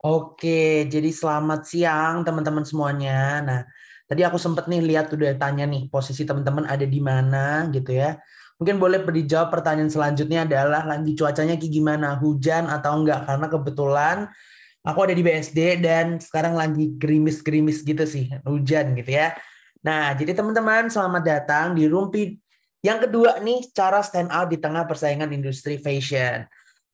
Oke, jadi selamat siang teman-teman semuanya. Nah, tadi aku sempet nih lihat udah tanya nih posisi teman-teman ada di mana gitu ya. Mungkin boleh dijawab pertanyaan selanjutnya adalah lagi cuacanya kayak gimana? Hujan atau enggak? Karena kebetulan aku ada di BSD dan sekarang lagi gerimis-gerimis gitu sih, hujan gitu ya. Nah, jadi teman-teman selamat datang di Rumpi yang kedua nih, cara stand out di tengah persaingan industri fashion.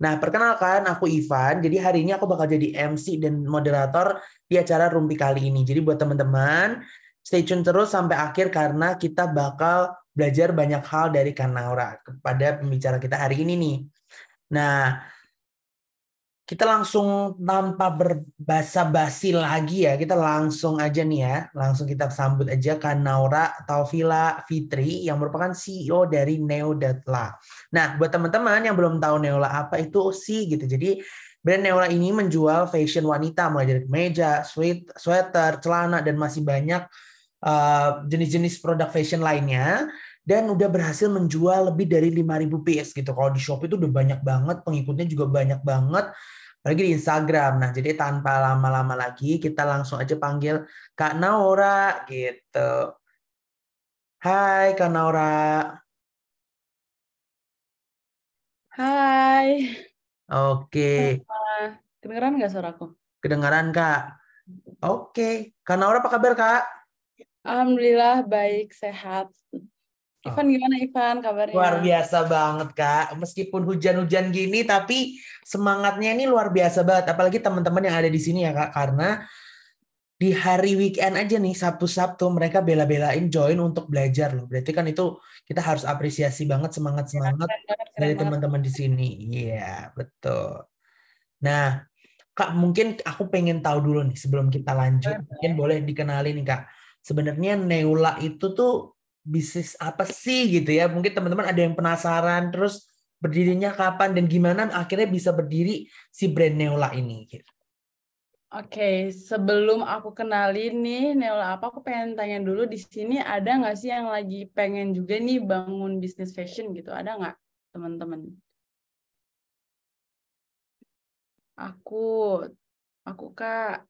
Nah, perkenalkan aku Ivan. Jadi hari ini aku bakal jadi MC dan moderator di acara Rumpi kali ini. Jadi buat teman-teman, stay tune terus sampai akhir karena kita bakal belajar banyak hal dari Kanaura kepada pembicara kita hari ini nih. Nah, kita langsung tanpa berbasa-basi lagi ya, kita langsung aja nih ya, langsung kita sambut aja Kak Naura Taufila Fitri yang merupakan CEO dari Neodatla. Nah, buat teman-teman yang belum tahu Neola apa itu sih gitu. Jadi brand Neola ini menjual fashion wanita mulai dari meja, sweater, celana dan masih banyak jenis-jenis produk fashion lainnya dan udah berhasil menjual lebih dari 5.000 piece gitu. Kalau di Shopee itu udah banyak banget, pengikutnya juga banyak banget apalagi di Instagram. Nah, jadi tanpa lama-lama lagi kita langsung aja panggil Kak Naura gitu. Hai Kak Naura. Hai, Oke, kedengeran nggak suaraku? kedengaran Kak. Oke, Kak Naura apa kabar Kak? Alhamdulillah baik, sehat. Ivan Oh, gimana Ivan kabarnya? luar biasa banget Kak. Meskipun hujan-hujan gini tapi semangatnya ini luar biasa banget. Apalagi teman-teman yang ada di sini ya Kak. Karena di hari weekend aja nih Sabtu-Sabtu mereka bela-belain join untuk belajar loh. Berarti kan itu kita harus apresiasi banget semangat-semangat Keren banget, dari keren banget. teman-teman di sini. Iya, betul. Nah, Kak, mungkin aku pengen tahu dulu nih sebelum kita lanjut. Boleh, Mungkin boleh. boleh dikenalin nih Kak. Sebenarnya Neula itu tuh bisnis apa sih gitu ya? Mungkin teman-teman ada yang penasaran terus berdirinya kapan dan gimana akhirnya bisa berdiri si brand Neula ini gitu. Oke, sebelum aku kenalin nih Neola apa, aku pengen tanya dulu di sini ada nggak sih yang lagi pengen juga nih bangun bisnis fashion gitu? Ada nggak teman-teman? Aku, aku Kak.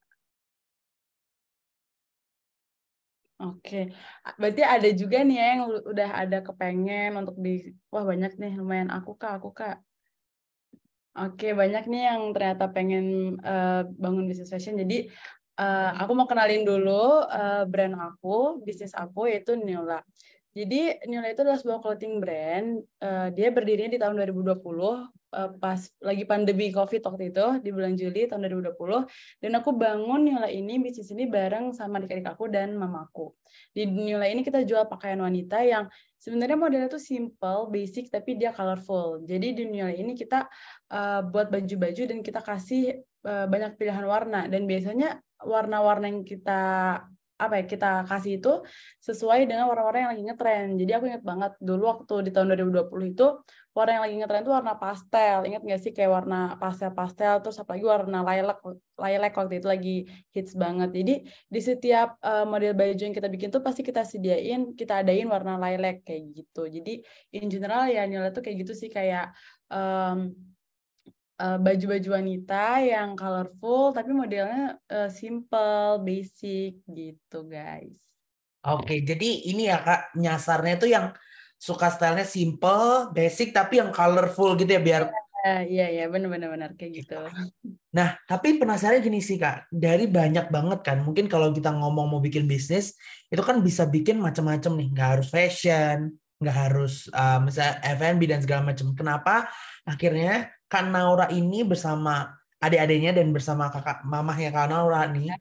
Oke, berarti ada juga nih ya yang udah ada kepengen untuk wah banyak nih lumayan aku Kak. Oke, banyak nih yang ternyata pengen bangun bisnis fashion. Jadi aku mau kenalin dulu brand aku, bisnis aku yaitu Niola. Jadi Niola itu adalah sebuah clothing brand. Dia berdirinya di tahun 2020 pas lagi pandemi COVID waktu itu di bulan Juli tahun 2020. Dan aku bangun Niola ini, bisnis ini bareng sama adik-adik aku dan mamaku. Di Niola ini kita jual pakaian wanita yang sebenarnya modelnya tuh simple, basic, tapi dia colorful. Jadi di Niola ini kita buat baju-baju dan kita kasih banyak pilihan warna dan biasanya warna-warna yang kita kasih itu sesuai dengan warna-warna yang lagi ngetren. Jadi aku ingat banget dulu waktu di tahun 2020 itu warna yang lagi ngetren itu warna pastel. Ingat nggak sih kayak warna pastel-pastel terus apalagi warna lilac lilac waktu itu lagi hits banget. Jadi di setiap model baju yang kita bikin tuh pasti kita adain warna lilac kayak gitu. Jadi in general ya Nila tuh kayak gitu sih kayak um, baju-baju wanita yang colorful tapi modelnya simple, basic gitu guys. Oke, jadi ini ya Kak, nyasarnya tuh yang suka stylenya simple, basic, tapi yang colorful gitu ya biar. Iya iya benar-benar kayak gitu. Nah, tapi penasaran gini sih Kak, dari banyak banget kan, mungkin kalau kita ngomong mau bikin bisnis, itu kan bisa bikin macam-macam nih, nggak harus fashion, nggak harus misalnya F&B dan segala macam. Kenapa akhirnya Kak Naura ini bersama adik-adiknya dan bersama kakak mamahnya Kak Naura nih,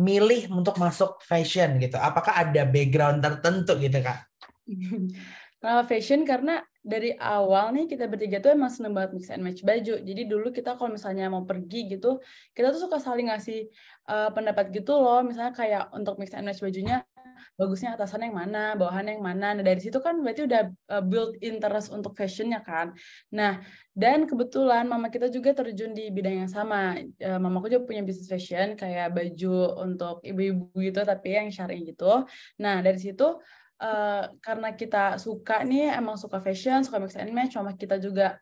milih untuk masuk fashion gitu? Apakah ada background tertentu gitu Kak? Kenapa fashion? Karena dari awal nih kita bertiga tuh emang seneng banget mix and match baju. Jadi dulu kita kalau misalnya mau pergi gitu, kita tuh suka saling ngasih pendapat gitu loh. Misalnya kayak untuk mix and match bajunya, bagusnya atasan yang mana, bawahan yang mana. Nah dari situ kan berarti udah build interest untuk fashionnya kan. Nah dan kebetulan mama kita juga terjun di bidang yang sama. Mamaku juga punya bisnis fashion kayak baju untuk ibu-ibu gitu, tapi yang syar'i gitu. Nah dari situ karena kita suka nih, emang suka fashion, suka mix and match, mama kita juga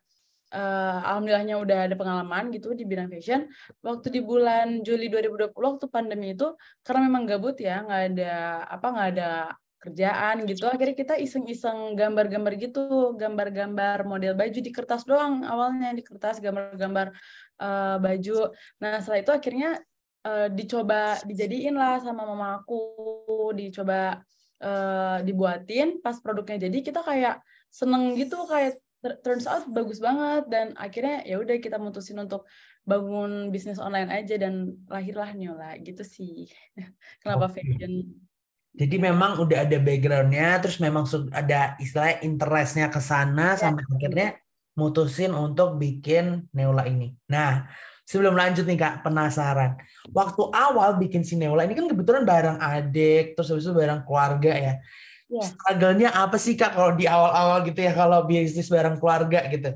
alhamdulillahnya udah ada pengalaman gitu di bidang fashion. Waktu di bulan Juli 2020 waktu pandemi itu karena memang gabut ya, nggak ada kerjaan gitu. Akhirnya kita iseng-iseng gambar-gambar gitu, gambar-gambar model baju di kertas doang awalnya, di kertas gambar-gambar baju. Nah, setelah itu akhirnya dicoba dijadiin lah sama mama aku, dicoba dibuatin. Pas produknya jadi kita kayak seneng gitu, kayak turns out bagus banget, dan akhirnya ya udah kita mutusin untuk bangun bisnis online aja dan lahirlah Nyola gitu sih. Kenapa Oke. fashion? Jadi memang udah ada background-nya, terus memang ada istilah interest-nya ke sana Ya. sampai akhirnya mutusin untuk bikin Neula ini. Nah, sebelum lanjut nih Kak, penasaran. Waktu awal bikin si Neula ini kan kebetulan bareng adik, terus habis itu bareng keluarga ya. Ya. Struggle-nya apa sih Kak kalau di awal-awal gitu ya, kalau bisnis bareng keluarga gitu?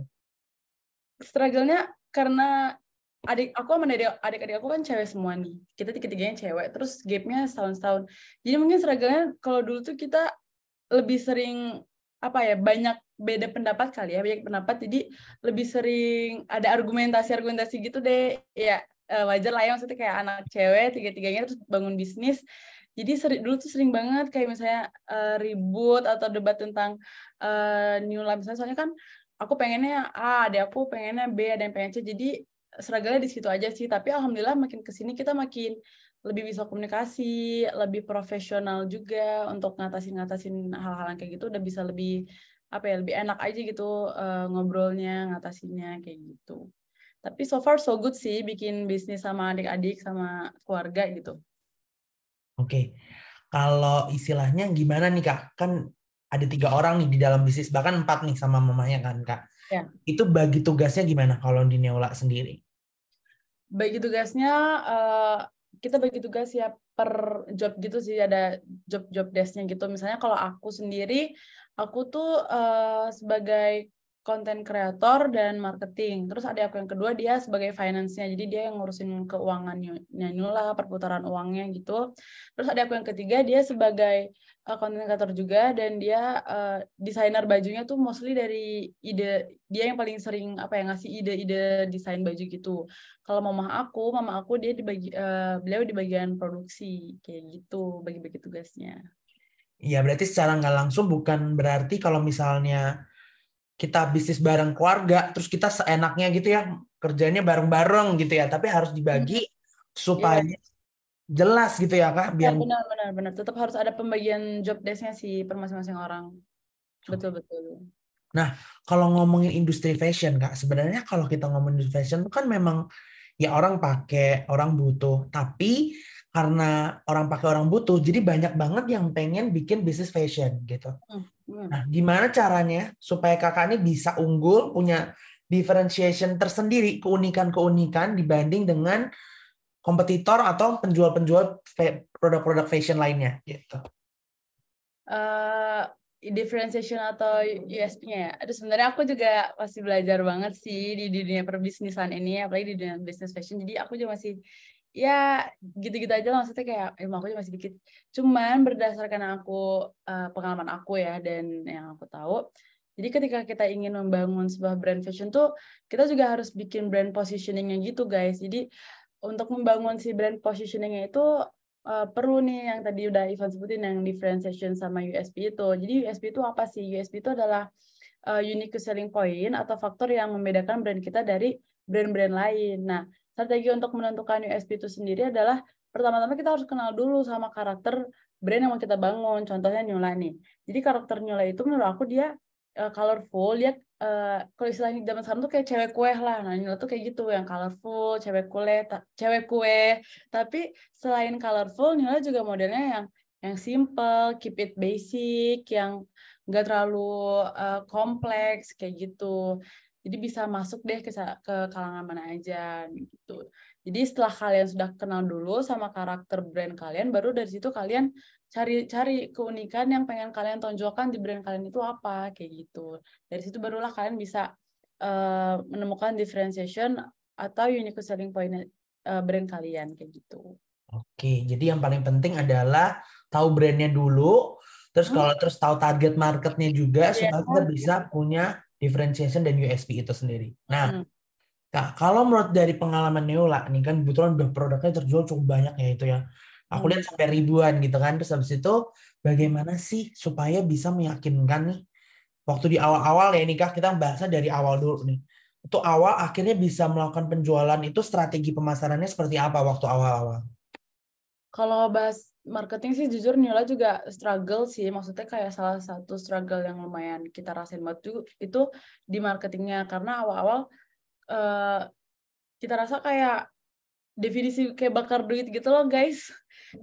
Struggle-nya karena adik aku kan cewek semua nih. Kita tiga-tiganya cewek, terus gap-nya setahun-setahun. Jadi mungkin struggle-nya kalau dulu tuh kita lebih sering apa ya, banyak beda pendapat kali ya, banyak pendapat, jadi lebih sering ada argumentasi gitu deh ya. Wajar lah ya, maksudnya kayak anak cewek tiga-tiganya terus bangun bisnis, jadi dulu tuh sering banget kayak misalnya ribut atau debat tentang new life misalnya, soalnya kan aku pengennya A, ada aku pengennya B, ada yang pengen C, jadi struggle-nya di situ aja sih. Tapi alhamdulillah makin kesini kita makin lebih bisa komunikasi, lebih profesional juga untuk ngatasin hal-hal yang kayak gitu, udah bisa lebih apa ya, lebih enak aja gitu ngobrolnya, ngatasinnya kayak gitu. Tapi so far so good sih bikin bisnis sama adik-adik sama keluarga gitu. Oke, kalau istilahnya gimana nih Kak? Kan ada 3 orang nih di dalam bisnis, bahkan 4 nih sama mamanya kan Kak. Ya. Itu bagi tugasnya gimana kalau di Neula sendiri? Bagi tugasnya kita bagi tugas ya per job gitu sih, ada job desk-nya gitu. Misalnya kalau aku sendiri, aku tuh sebagai content creator dan marketing. Terus ada aku yang kedua, dia sebagai finance-nya. Jadi dia yang ngurusin keuangannya Nula, perputaran uangnya gitu. Terus ada aku yang ketiga, dia sebagai content creator juga, dan dia desainer bajunya tuh mostly dari ide, dia yang paling sering apa ya, ngasih ide-ide desain baju gitu. Kalau mama aku dia beliau di bagian produksi kayak gitu, bagi-bagi tugasnya. Ya berarti secara nggak langsung bukan berarti kalau misalnya kita bisnis bareng keluarga, terus kita seenaknya gitu ya, kerjanya bareng-bareng gitu ya, tapi harus dibagi supaya Iya, jelas gitu ya Kak, biar. benar. Tetap harus ada pembagian job desk-nya sih per masing-masing orang. Betul. Nah, kalau ngomongin industri fashion Kak, sebenarnya kalau kita ngomongin industri fashion itu kan memang ya orang pakai, orang butuh, tapi karena orang pakai orang butuh, jadi banyak banget yang pengen bikin bisnis fashion gitu. Nah, gimana caranya supaya kakak ini bisa unggul, punya differentiation tersendiri, keunikan-keunikan dibanding dengan kompetitor atau penjual-penjual produk-produk fashion lainnya gitu. Differentiation atau USP-nya ya. Aduh, sebenarnya aku juga masih belajar banget sih di dunia perbisnisan ini, apalagi di dunia business fashion. Jadi aku juga masih ya gitu-gitu aja lah, maksudnya kayak ilmu aku juga masih dikit. Cuman berdasarkan pengalaman aku ya dan yang aku tahu, jadi ketika kita ingin membangun sebuah brand fashion tuh, kita juga harus bikin brand positioning-nya gitu guys. Jadi untuk membangun si brand positioning-nya itu perlu nih yang tadi udah Ivan sebutin, yang differentiation sama USP itu. Jadi USP itu apa sih? USP itu adalah unique selling point atau faktor yang membedakan brand kita dari brand-brand lain. Nah, strategi untuk menentukan USP itu sendiri adalah pertama-tama kita harus kenal dulu sama karakter brand yang mau kita bangun. Contohnya Nyola nih. Jadi karakter Nyola itu menurut aku dia colorful, dia kalau istilahnya zaman sekarang tuh kayak cewek kue lah. Nah, Nyola tuh kayak gitu, yang colorful, cewek kue. Tapi selain colorful, Nyola juga modelnya yang simple, keep it basic, yang nggak terlalu kompleks kayak gitu. Jadi bisa masuk deh ke kalangan mana aja gitu. Jadi setelah kalian sudah kenal dulu sama karakter brand kalian, baru dari situ kalian cari keunikan yang pengen kalian tonjolkan di brand kalian itu apa kayak gitu. Dari situ barulah kalian bisa menemukan differentiation atau unique selling point brand kalian kayak gitu. Oke, jadi yang paling penting adalah tahu brandnya dulu, terus tahu target marketnya juga Iya, supaya kita bisa punya differentiation dan USP itu sendiri. Nah, kalau menurut dari pengalaman Neula nih kan kebetulan udah produknya terjual cukup banyak ya itu ya. Aku lihat sampai ribuan gitu kan. Terus habis itu bagaimana sih supaya bisa meyakinkan nih waktu di awal-awal ya nikah kita bahasnya dari awal dulu nih. Itu awal akhirnya bisa melakukan penjualan itu strategi pemasarannya seperti apa waktu awal-awal? Kalau bahas marketing sih jujur Nila juga struggle sih. Maksudnya kayak salah satu struggle yang lumayan kita rasain waktu itu di marketingnya. Karena awal-awal kita rasa kayak definisi kayak bakar duit gitu loh guys.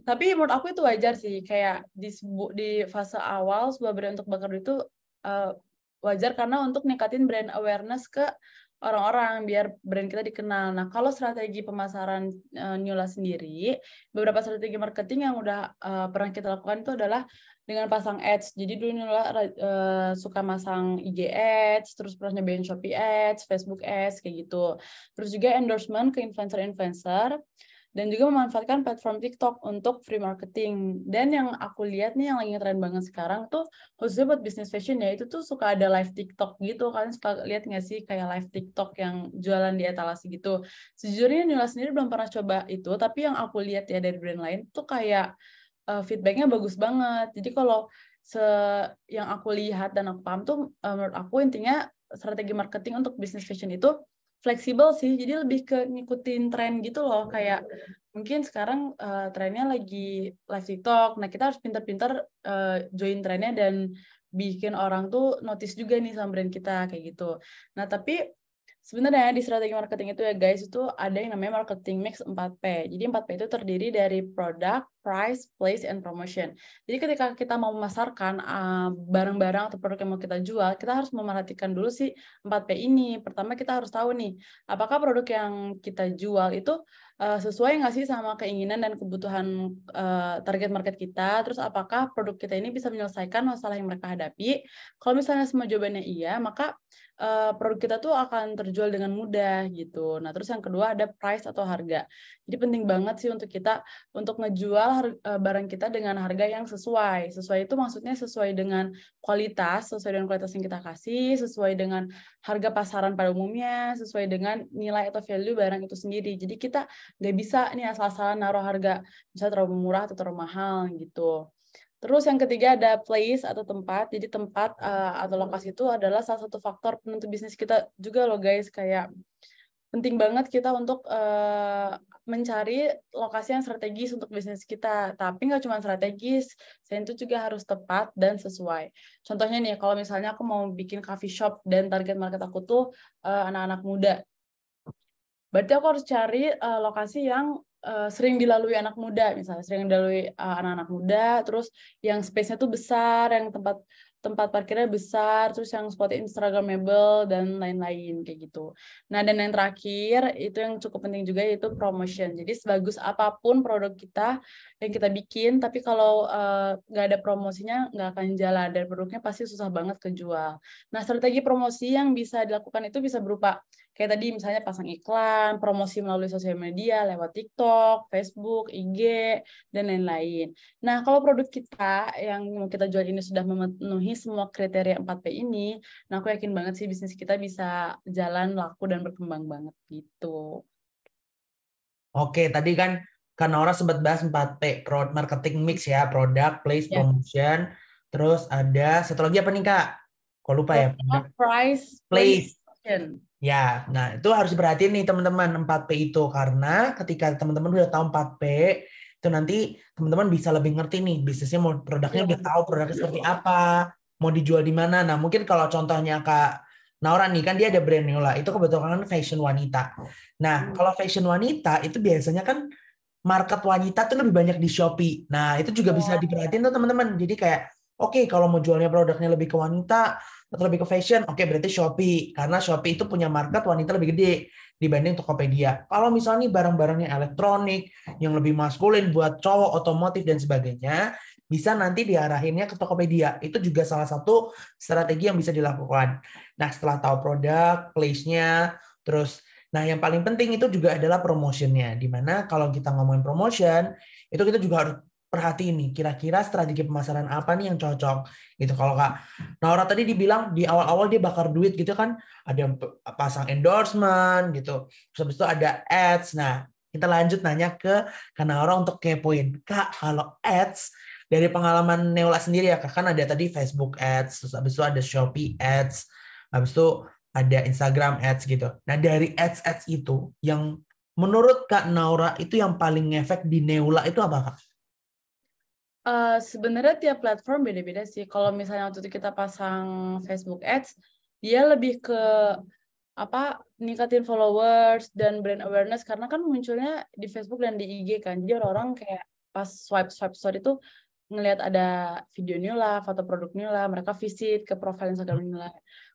Tapi menurut aku itu wajar sih. Kayak di fase awal sebuah brand untuk bakar duit itu wajar karena untuk ningkatin brand awareness ke orang-orang biar brand kita dikenal. Nah, kalau strategi pemasaran Nyola sendiri, beberapa strategi marketing yang udah pernah kita lakukan itu adalah dengan pasang ads. Jadi dulu Nyola suka masang IG ads, terus pernah nyobain Shopee ads, Facebook ads kayak gitu. Terus juga endorsement ke influencer-influencer dan juga memanfaatkan platform TikTok untuk free marketing. Dan yang aku lihat nih yang lagi tren banget sekarang tuh khususnya buat bisnis fashion ya, itu tuh suka ada live TikTok gitu. Kalian suka lihat nggak sih kayak live TikTok yang jualan di etalase gitu? Sejujurnya Nila sendiri belum pernah coba itu, tapi yang aku lihat ya dari brand lain tuh kayak feedbacknya bagus banget. Jadi kalau yang aku lihat dan aku paham tuh menurut aku intinya strategi marketing untuk bisnis fashion itu fleksibel sih, jadi lebih ke ngikutin tren gitu loh, kayak mungkin sekarang trennya lagi live TikTok, nah kita harus pintar-pintar join trennya dan bikin orang tuh notice juga nih sama brand kita kayak gitu. Nah tapi sebenarnya di strategi marketing itu ya guys, itu ada yang namanya marketing mix 4P. Jadi 4P itu terdiri dari product, price, place, and promotion. Jadi ketika kita mau memasarkan barang-barang atau produk yang mau kita jual, kita harus memerhatikan dulu sih 4P ini. Pertama kita harus tahu nih, apakah produk yang kita jual itu sesuai nggak sih sama keinginan dan kebutuhan target market kita, terus apakah produk kita ini bisa menyelesaikan masalah yang mereka hadapi. Kalau misalnya semua jawabannya iya, maka produk kita tuh akan terjual dengan mudah gitu. Nah, terus yang kedua ada price atau harga. Jadi penting banget sih untuk kita untuk ngejual barang kita dengan harga yang sesuai. Sesuai itu maksudnya sesuai dengan kualitas, sesuai dengan kualitas yang kita kasih, sesuai dengan harga pasaran pada umumnya, sesuai dengan nilai atau value barang itu sendiri. Jadi kita nggak bisa nih asal-asalan naruh harga misalnya terlalu murah atau terlalu mahal gitu. Terus yang ketiga ada place atau tempat. Jadi tempat atau lokasi itu adalah salah satu faktor penentu bisnis kita juga loh guys. Kayak penting banget kita untuk mencari lokasi yang strategis untuk bisnis kita. Tapi nggak cuma strategis, selain itu juga harus tepat dan sesuai. Contohnya nih, kalau misalnya aku mau bikin coffee shop dan target market aku tuh anak-anak muda. Berarti aku harus cari lokasi yang sering dilalui anak muda, misalnya sering dilalui anak-anak muda, terus yang space-nya tuh besar, yang tempat parkirnya besar, terus yang spot Instagramable dan lain-lain kayak gitu. Nah, dan yang terakhir itu yang cukup penting juga yaitu promotion. Jadi sebagus apapun produk kita yang kita bikin, tapi kalau nggak ada promosinya nggak akan jalan dan produknya pasti susah banget kejual. Nah, strategi promosi yang bisa dilakukan itu bisa berupa kayak tadi misalnya pasang iklan, promosi melalui sosial media lewat TikTok, Facebook, IG, dan lain-lain. Nah, kalau produk kita yang mau kita jual ini sudah memenuhi semua kriteria 4P ini, nah aku yakin banget sih bisnis kita bisa jalan, laku, dan berkembang banget gitu. Oke, tadi kan karena orang sempat bahas 4P, marketing mix ya, product, place, Ya. promotion, terus ada satu lagi apa nih Kak? Kok lupa ya? Price, place, Place. promotion. Ya, nah itu harus diperhatiin nih teman-teman 4P itu karena ketika teman-teman udah tahu 4P itu nanti teman-teman bisa lebih ngerti nih bisnisnya mau produknya udah tahu produknya seperti apa, mau dijual di mana. Nah, mungkin kalau contohnya Kak Naura nih kan dia ada brand Neola, itu kebetulan fashion wanita. Nah, kalau fashion wanita itu biasanya kan market wanita tuh lebih banyak di Shopee. Nah, itu juga bisa diperhatiin tuh teman-teman. Jadi kayak oke, kalau mau jualnya produknya lebih ke wanita atau lebih ke fashion, oke berarti Shopee. Karena Shopee itu punya market wanita lebih gede dibanding Tokopedia. Kalau misalnya barang-barangnya elektronik, yang lebih maskulin buat cowok, otomotif, dan sebagainya, bisa nanti diarahinnya ke Tokopedia. Itu juga salah satu strategi yang bisa dilakukan. Nah, setelah tahu produk, place-nya, terus nah yang paling penting itu juga adalah promotionnya. Dimana kalau kita ngomongin promotion, itu kita juga harus perhatiin nih, kira-kira strategi pemasaran apa nih yang cocok gitu. Kalau Kak Naura tadi dibilang di awal-awal dia bakar duit gitu kan, ada yang pasang endorsement gitu, terus habis itu ada ads. Nah, kita lanjut nanya ke Kak Naura untuk kepoin, Kak, kalau ads dari pengalaman Neula sendiri ya Kak, kan ada tadi Facebook ads, terus habis itu ada Shopee ads, habis itu ada Instagram ads gitu. Nah, dari ads itu yang menurut Kak Naura itu yang paling ngefek di Neula itu apa Kak? Sebenarnya tiap platform beda-beda sih. Kalau misalnya waktu itu kita pasang Facebook Ads, dia lebih ke ningkatin followers dan brand awareness karena kan munculnya di Facebook dan di IG kan. Jadi orang-orang kayak pas swipe story itu ngelihat ada video Nila, foto produk Nila, mereka visit ke profile Instagram Nila.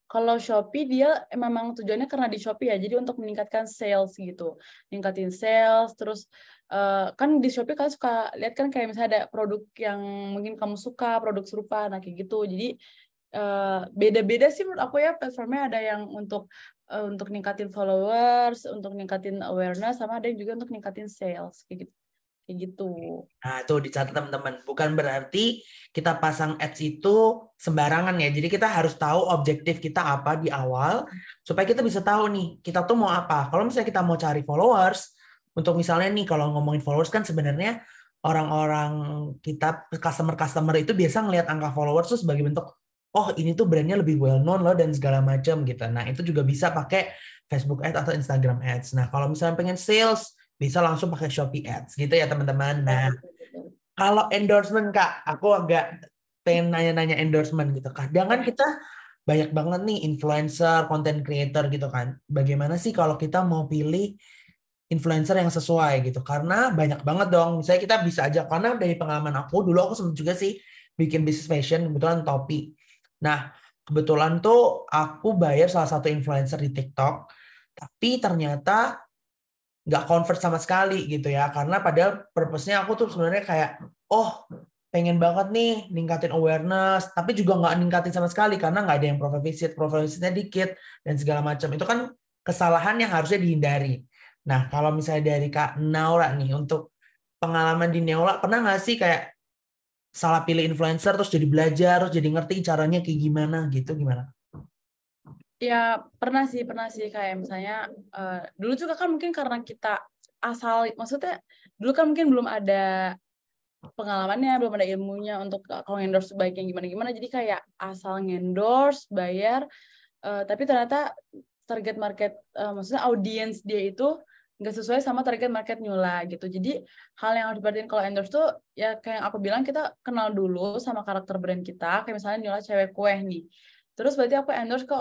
Kalau Shopee dia memang tujuannya karena di Shopee ya, jadi untuk meningkatkan sales gitu. Ningkatin sales, terus kan di Shopee kalian suka lihat kan kayak misalnya ada produk yang mungkin kamu suka, produk serupa, nah kayak gitu. Jadi beda-beda sih menurut aku ya, platformnya ada yang untuk ningkatin followers, untuk ningkatin awareness, sama ada yang juga untuk ningkatin sales kayak gitu. Kayak gitu. Nah, tuh dicatat teman-teman. Bukan berarti kita pasang ads itu sembarangan ya. Jadi kita harus tahu objektif kita apa di awal supaya kita bisa tahu nih, kita tuh mau apa. Kalau misalnya kita mau cari followers, untuk misalnya nih kalau ngomongin followers kan sebenarnya orang-orang kita customer itu biasa ngelihat angka followers tuh sebagai bentuk oh ini tuh brandnya lebih well known loh dan segala macam gitu. Nah, itu juga bisa pakai Facebook Ads atau Instagram Ads. Nah, kalau misalnya pengen sales bisa langsung pakai Shopee Ads gitu ya teman-teman. Nah, kalau endorsement Kak, aku agak pengen nanya-nanya endorsement gitu. Kadang kan kita banyak banget nih influencer, content creator gitu kan. Bagaimana sih kalau kita mau pilih influencer yang sesuai gitu? Karena banyak banget dong. Misalnya kita bisa aja, karena dari pengalaman aku, dulu aku sempat juga sih bikin bisnis fashion, kebetulan topi. Nah, kebetulan tuh aku bayar salah satu influencer di TikTok, tapi ternyata nggak convert sama sekali gitu ya, karena padahal purpose-nya aku tuh sebenarnya kayak oh pengen banget nih ningkatin awareness, tapi juga nggak ningkatin sama sekali karena nggak ada yang profile visitnya dikit dan segala macam. Itu kan kesalahan yang harusnya dihindari. Nah, kalau misalnya dari Kak Naura nih, untuk pengalaman di Neola, pernah nggak sih kayak salah pilih influencer terus jadi belajar terus jadi ngerti caranya kayak gimana gitu, gimana? Ya pernah sih kayak misalnya dulu juga kan mungkin karena kita maksudnya dulu kan mungkin belum ada pengalamannya, belum ada ilmunya untuk kalau endorse baiknya gimana-gimana, jadi kayak asal endorse, bayar, tapi ternyata target market, maksudnya audience dia itu nggak sesuai sama target market Nula gitu. Jadi hal yang harus diperhatiin kalau endorse tuh ya kayak yang aku bilang, kita kenal dulu sama karakter brand kita, kayak misalnya Nula cewek kue nih. Terus berarti aku endorse ke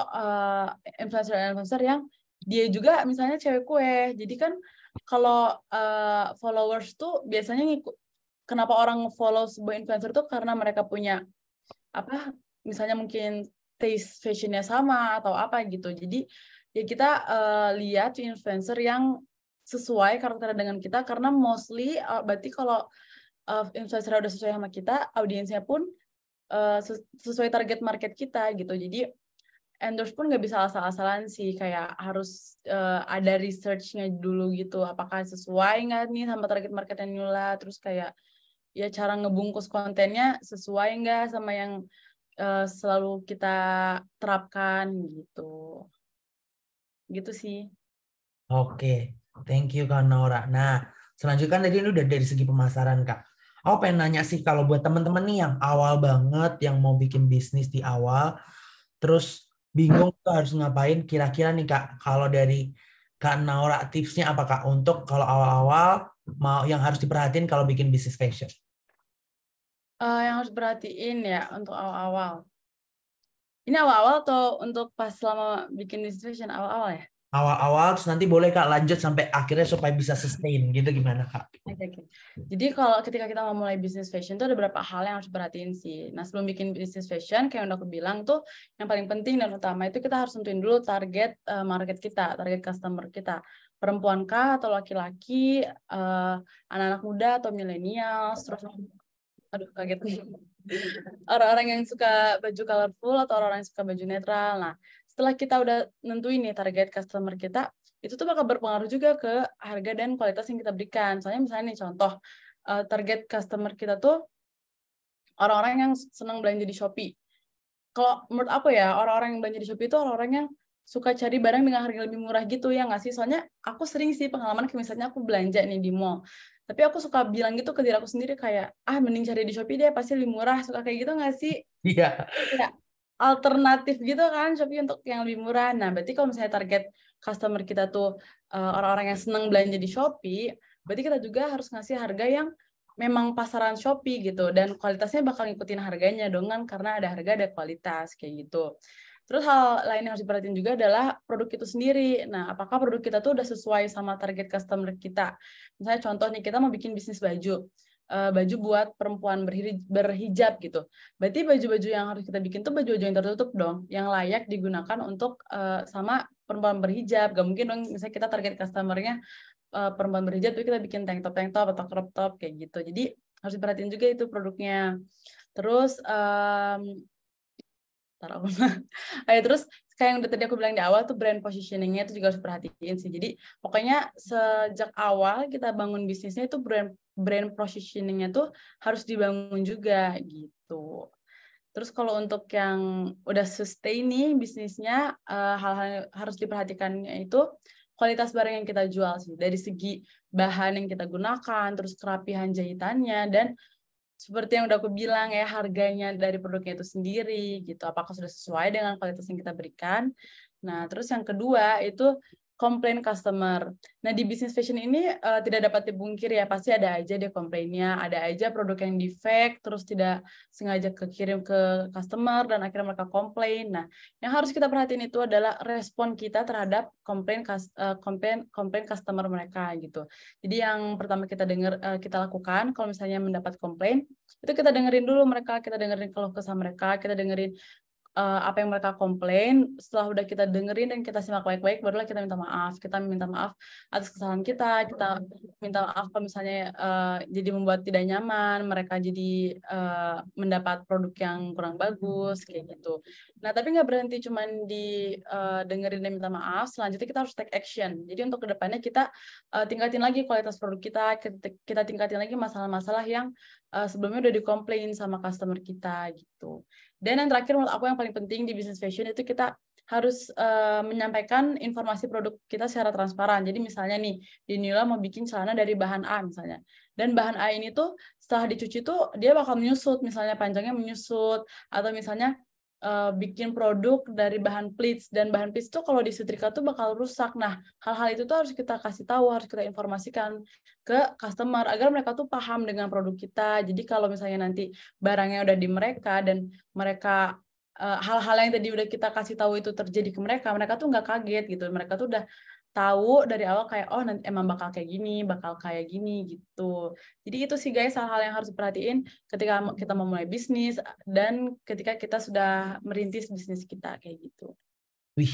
influencer yang dia juga misalnya cewek kue. Jadi kan kalau followers tuh biasanya kenapa orang follow sebuah influencer tuh karena mereka punya misalnya mungkin taste fashionnya sama atau apa gitu. Jadi ya kita lihat influencer yang sesuai karakter dengan kita, karena mostly berarti kalau influencer udah sesuai sama kita, audiensnya pun sesuai target market kita gitu. Jadi endorse pun nggak bisa asal-asalan sih, kayak harus ada research-nya dulu gitu, apakah sesuai nggak nih sama target market yang Nula, terus kayak ya cara ngebungkus kontennya sesuai nggak sama yang selalu kita terapkan gitu sih. Oke, thank you Kak Nora. Nah, selanjutnya kan tadi ini udah dari segi pemasaran Kak. Aku pengen nanya sih kalau buat teman-teman nih yang awal banget, yang mau bikin bisnis di awal, terus bingung tuh harus ngapain, kira-kira nih Kak, kalau dari Kak Nora tipsnya apa Kak untuk kalau awal-awal mau yang harus diperhatiin kalau bikin bisnis fashion? Yang harus perhatiin ya untuk awal-awal. Ini awal-awal atau untuk pas selama bikin business fashion awal-awal ya? Awal-awal, terus nanti boleh Kak lanjut sampai akhirnya supaya bisa sustain gitu gimana Kak? Oke. Jadi kalau ketika kita mau mulai bisnis fashion tuh ada beberapa hal yang harus perhatiin sih. Nah, sebelum bikin bisnis fashion, kayak yang udah aku bilang tuh, yang paling penting dan utama itu kita harus tentuin dulu target market kita, target customer kita. Perempuan kah atau laki-laki, anak-anak muda atau milenial, terus aduh kaget nih. Orang-orang yang suka baju colorful atau orang-orang yang suka baju netral. Nah, setelah kita udah nentuin nih target customer kita, itu tuh bakal berpengaruh juga ke harga dan kualitas yang kita berikan. Soalnya misalnya nih contoh, target customer kita tuh orang-orang yang senang belanja di Shopee. Kalau menurut aku ya, orang-orang yang belanja di Shopee itu orang-orang yang suka cari barang dengan harga lebih murah gitu ya nggak sih? Soalnya aku sering sih pengalaman kayak misalnya aku belanja nih di mall. Tapi aku suka bilang gitu ke diri aku sendiri kayak, mending cari di Shopee deh, pasti lebih murah. Suka kayak gitu nggak sih? Iya. Kayak alternatif gitu kan Shopee untuk yang lebih murah. Nah, berarti kalau misalnya target customer kita tuh orang-orang yang senang belanja di Shopee, berarti kita juga harus ngasih harga yang memang pasaran Shopee gitu, dan kualitasnya bakal ngikutin harganya dong kan, karena ada harga ada kualitas kayak gitu. Terus hal lain yang harus diperhatiin juga adalah produk itu sendiri. Nah, apakah produk kita tuh udah sesuai sama target customer kita? Misalnya contoh nih, kita mau bikin bisnis baju. Baju buat perempuan berhijab gitu. Berarti baju-baju yang harus kita bikin tuh baju-baju yang tertutup dong, yang layak digunakan untuk sama perempuan berhijab. Gak mungkin dong misalnya kita target customer-nya perempuan berhijab, tapi kita bikin tank top atau crop top kayak gitu. Jadi harus diperhatiin juga itu produknya. Terus terus kayak yang udah tadi aku bilang di awal tuh brand positioning-nya itu juga harus perhatiin sih. Jadi pokoknya sejak awal kita bangun bisnisnya itu brand positioning-nya tuh harus dibangun juga gitu. Terus kalau untuk yang udah sustain nih bisnisnya, hal-hal harus diperhatikannya itu kualitas barang yang kita jual sih. Dari segi bahan yang kita gunakan, terus kerapihan jahitannya, dan seperti yang udah aku bilang ya, harganya dari produknya itu sendiri gitu. Apakah sudah sesuai dengan kualitas yang kita berikan? Nah, terus yang kedua itu komplain customer. Nah, di bisnis fashion ini tidak dapat dipungkir ya, pasti ada aja deh komplainnya, ada aja produk yang defect, terus tidak sengaja kekirim ke customer, dan akhirnya mereka komplain. Nah, yang harus kita perhatiin itu adalah respon kita terhadap komplain customer mereka gitu. Jadi yang pertama kita lakukan kalau misalnya mendapat komplain, itu kita dengerin dulu mereka, kita dengerin keluh kesah mereka, kita dengerin apa yang mereka komplain. Setelah udah kita dengerin dan kita simak baik-baik, barulah kita minta maaf. Kita minta maaf atas kesalahan kita minta maaf kalau misalnya jadi membuat tidak nyaman, mereka jadi mendapat produk yang kurang bagus, kayak gitu. Nah, tapi nggak berhenti cuman di dengerin dan minta maaf, selanjutnya kita harus take action. Jadi untuk kedepannya kita tingkatin lagi kualitas produk kita tingkatin lagi masalah-masalah yang sebelumnya udah dikomplain sama customer kita gitu. Dan yang terakhir menurut aku yang paling penting di bisnis fashion itu kita harus menyampaikan informasi produk kita secara transparan. Jadi misalnya nih, Dinila mau bikin celana dari bahan A misalnya. Dan bahan A ini tuh setelah dicuci tuh dia bakal menyusut, misalnya panjangnya menyusut, atau misalnya bikin produk dari bahan pleats, dan bahan pleats tuh kalau disetrika tuh bakal rusak. Nah, hal-hal itu tuh harus kita kasih tahu, harus kita informasikan ke customer agar mereka tuh paham dengan produk kita. Jadi kalau misalnya nanti barangnya udah di mereka dan mereka hal-hal yang tadi udah kita kasih tahu itu terjadi ke mereka, mereka tuh nggak kaget gitu. Mereka tuh udah tahu dari awal kayak, oh nanti emang bakal kayak gini gitu. Jadi itu sih guys hal-hal yang harus diperhatiin ketika kita mau mulai bisnis dan ketika kita sudah merintis bisnis kita kayak gitu. Wih,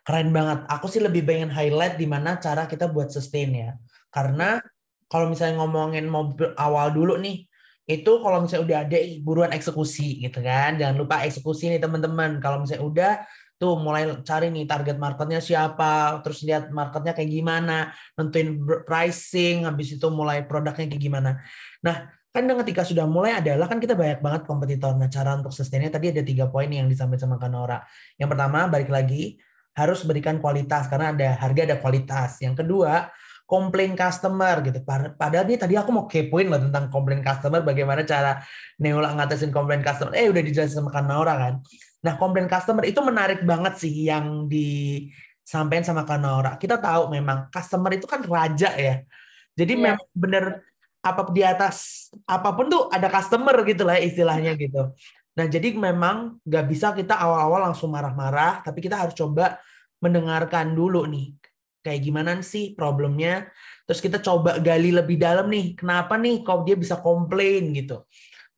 keren banget. Aku sih lebih pengen highlight di mana cara kita buat sustain ya. Karena kalau misalnya ngomongin mobil awal dulu nih, itu kalau misalnya udah ada buruan eksekusi gitu kan. Jangan lupa eksekusi nih teman-teman. Kalau misalnya udah tuh mulai cari nih target marketnya siapa, terus lihat marketnya kayak gimana, nentuin pricing, habis itu mulai produknya kayak gimana. Nah, kan ketika sudah mulai adalah kan kita banyak banget kompetitor. Nah, cara untuk sustainnya tadi ada 3 poin yang disampaikan sama Kanora. Yang pertama, balik lagi, harus berikan kualitas karena ada harga ada kualitas. Yang kedua, komplain customer gitu. Padahal nih tadi aku mau kepoin loh tentang komplain customer, bagaimana cara Neula ngatasin komplain customer. Udah dijelasin sama Kanora kan. Nah, komplain customer itu menarik banget sih yang disampaikan sama Kanora. Kita tahu memang customer itu kan raja ya. Jadi Iya. memang bener apa di atas apapun tuh ada customer gitu lah istilahnya gitu. Nah, jadi memang nggak bisa kita awal-awal langsung marah-marah, tapi kita harus coba mendengarkan dulu nih, kayak gimana sih problemnya, terus kita coba gali lebih dalam nih, kenapa nih kok dia bisa komplain gitu.